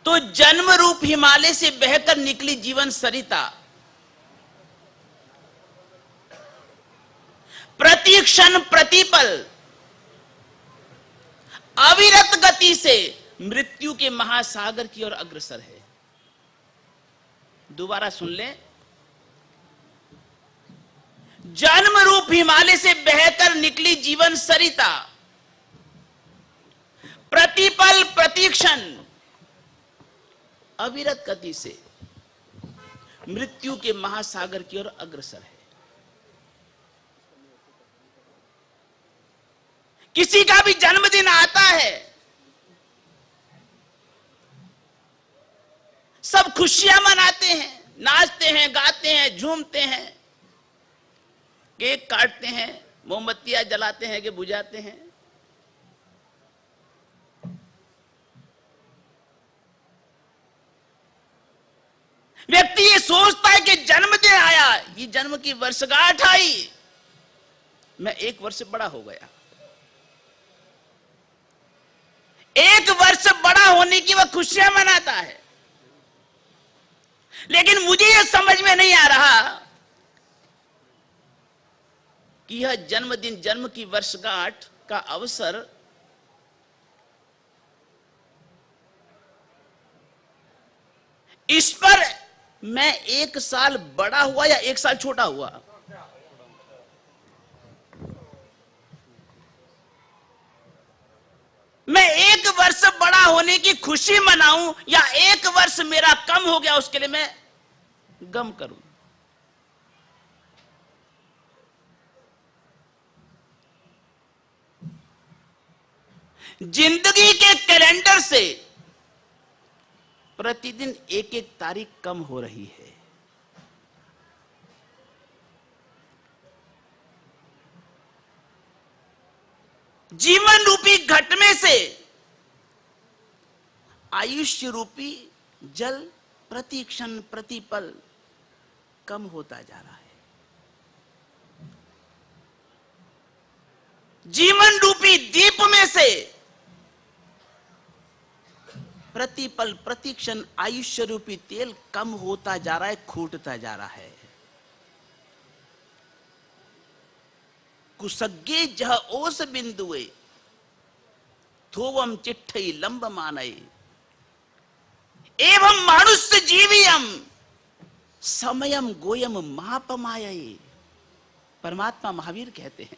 तो जन्म रूप हिमालय से बहकर निकली जीवन सरिता प्रति क्षण प्रतिपल अविरत गति से मृत्यु के महासागर की ओर अग्रसर है। दोबारा सुन ले, जन्म रूप हिमालय से बहकर निकली जीवन सरिता प्रतिपल प्रतिक्षण अविरत गति से मृत्यु के महासागर की ओर अग्रसर है। किसी का भी जन्मदिन आता है, सब खुशियां मनाते हैं, नाचते हैं, गाते हैं, झूमते हैं, केक काटते हैं, मोमबत्तियां जलाते हैं कि बुझाते हैं। व्यक्ति ये सोचता है कि जन्मदिन आया, ये जन्म की वर्षगांठ आई, मैं 1 वर्ष बड़ा हो गया। 1 वर्ष बड़ा होने की वह खुशियां मनाता है। लेकिन मुझे यह समझ में नहीं आ रहा कि यह जन्मदिन, जन्म की वर्षगांठ का अवसर इस पर मैं 1 साल बड़ा हुआ या 1 साल छोटा हुआ, मैं मैं 1 वर्ष बड़ा होने की खुशी मनाऊं या 1 वर्ष मेरा कम हो गया उसके लिए मैं गम करूं। जिंदगी के कैलेंडर से प्रतिदिन 1-1 तारीख कम हो रही है। जीवन रूपी घट में से आयुष्य रूपी जल प्रति क्षण प्रति पल कम होता जा रहा है। जीवन रूपी दीप में से प्रति पल प्रति क्षण आयुष्य रूपी तेल कम होता जा रहा है, खूटता जा रहा है। कुसग्गे जह ओस बिंदुए थोवम चिट्ठई लंब मानई एवं मानुष्य जीवियम समयम गोयम महापमायई। परमात्मा महावीर कहते हैं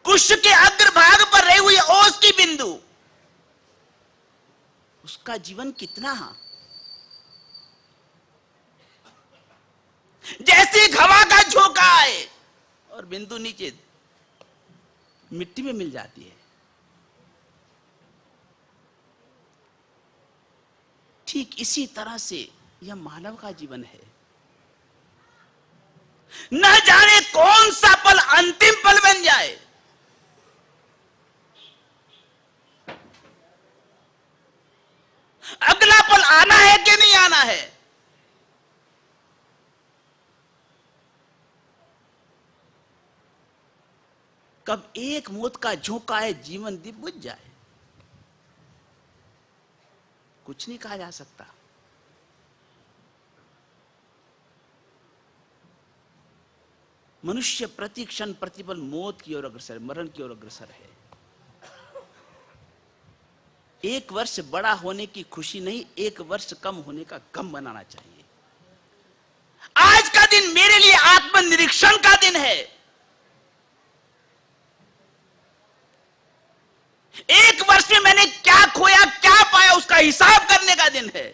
कुश के अग्रभाग पर रही हुई ओस की बिंदु, उसका जीवन कितना है। जैसे हवा का झोंका आए और बिंदु नीचे मिट्टी में मिल जाती है, ठीक इसी तरह से यह मानव का जीवन है। न जाने कौन सा पल अंतिम पल बन जाए। अगला पल आना है कि नहीं आना है। कब एक मौत का झोंका है जीवन दीप बुझ जाए, कुछ नहीं कहा जा सकता। मनुष्य प्रति क्षण प्रतिपल मौत की ओर अग्रसर, मरण की ओर अग्रसर है। 1 वर्ष बड़ा होने की खुशी नहीं, 1 वर्ष कम होने का गम मनाना चाहिए। आज का दिन मेरे लिए आत्मनिरीक्षण का दिन है। 1 वर्ष में मैंने क्या खोया क्या पाया उसका हिसाब करने का दिन है।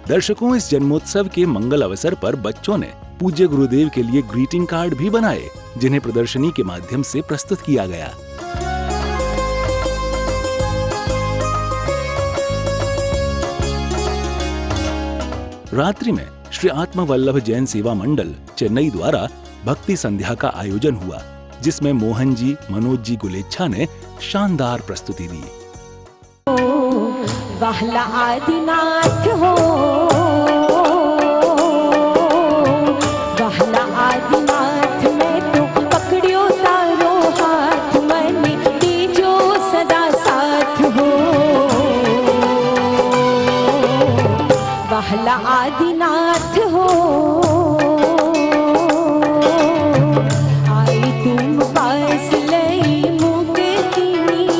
दर्शकों, इस जन्मोत्सव के मंगल अवसर पर बच्चों ने पूज्य गुरुदेव के लिए ग्रीटिंग कार्ड भी बनाए, जिन्हें प्रदर्शनी के माध्यम से प्रस्तुत किया गया। रात्रि में श्री आत्मवल्लभ जैन सेवा मंडल चेन्नई द्वारा भक्ति संध्या का आयोजन हुआ, जिसमें मोहन जी, मनोज जी गुलेच्छा ने शानदार प्रस्तुति दी। वाहला आदिनाथ हो, वाहला आदिनाथ मैं तो पकड़ियो तारो हाथ, मने दीजो सदा साथ हो। वाहला आदिनाथ हो, आई तुम पास लई मुक्ति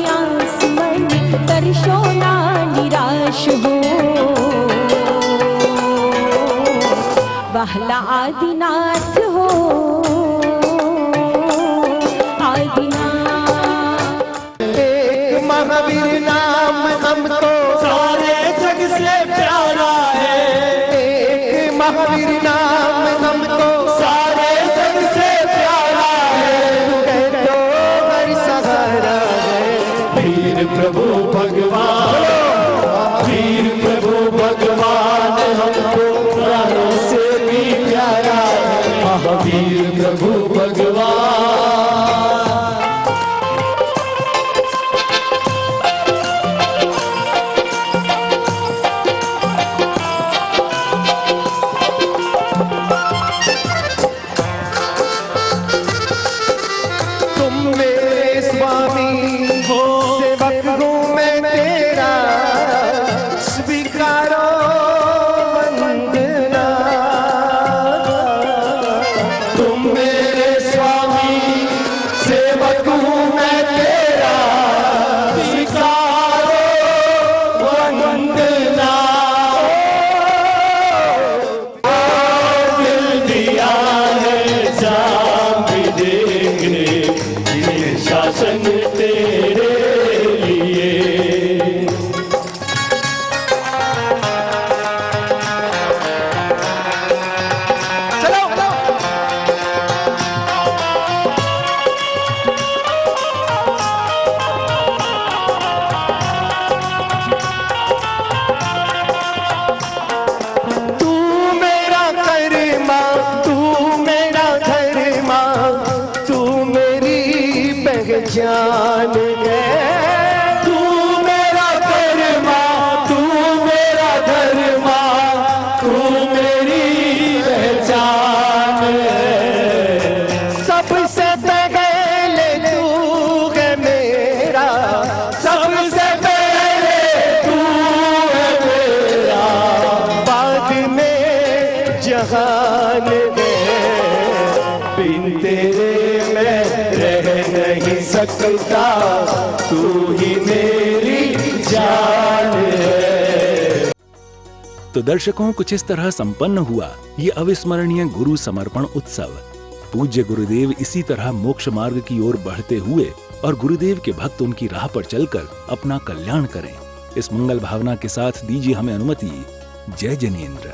आस, मन तरसो ना निराश हो। वाहला आदिनाथ हो, आदिनाथ। एक महावीर नाम हमको सारे जग से प्यारा है। एक महावीर नाम हमको सारे जग से प्यारा है। तो हर सहारा है वीर प्रभु भगवान, वीर प्रभु भगवान हमको प्राणों से भी प्यारा है। महावीर प्रभु भगवान। तुम मेरे स्वामी हो, सेवक हूँ मैं तेरा, स्वीकारो वंदना। तुम मेरे स्वामी पहचान है। तू मेरा कर्मा, तू मेरा धर्मा, तू मेरी पहचान है। सबसे पहले तू है मेरा, सबसे पहले तू है मेरा, बाद में जहान है। बिन तेरे मैं रह नहीं सकता, तू ही मेरी जान है। तो दर्शकों, कुछ इस तरह संपन्न हुआ ये अविस्मरणीय गुरु समर्पण उत्सव। पूज्य गुरुदेव इसी तरह मोक्ष मार्ग की ओर बढ़ते हुए और गुरुदेव के भक्त उनकी राह पर चलकर अपना कल्याण करें। इस मंगल भावना के साथ दीजिए हमें अनुमति। जय जिनेंद्र।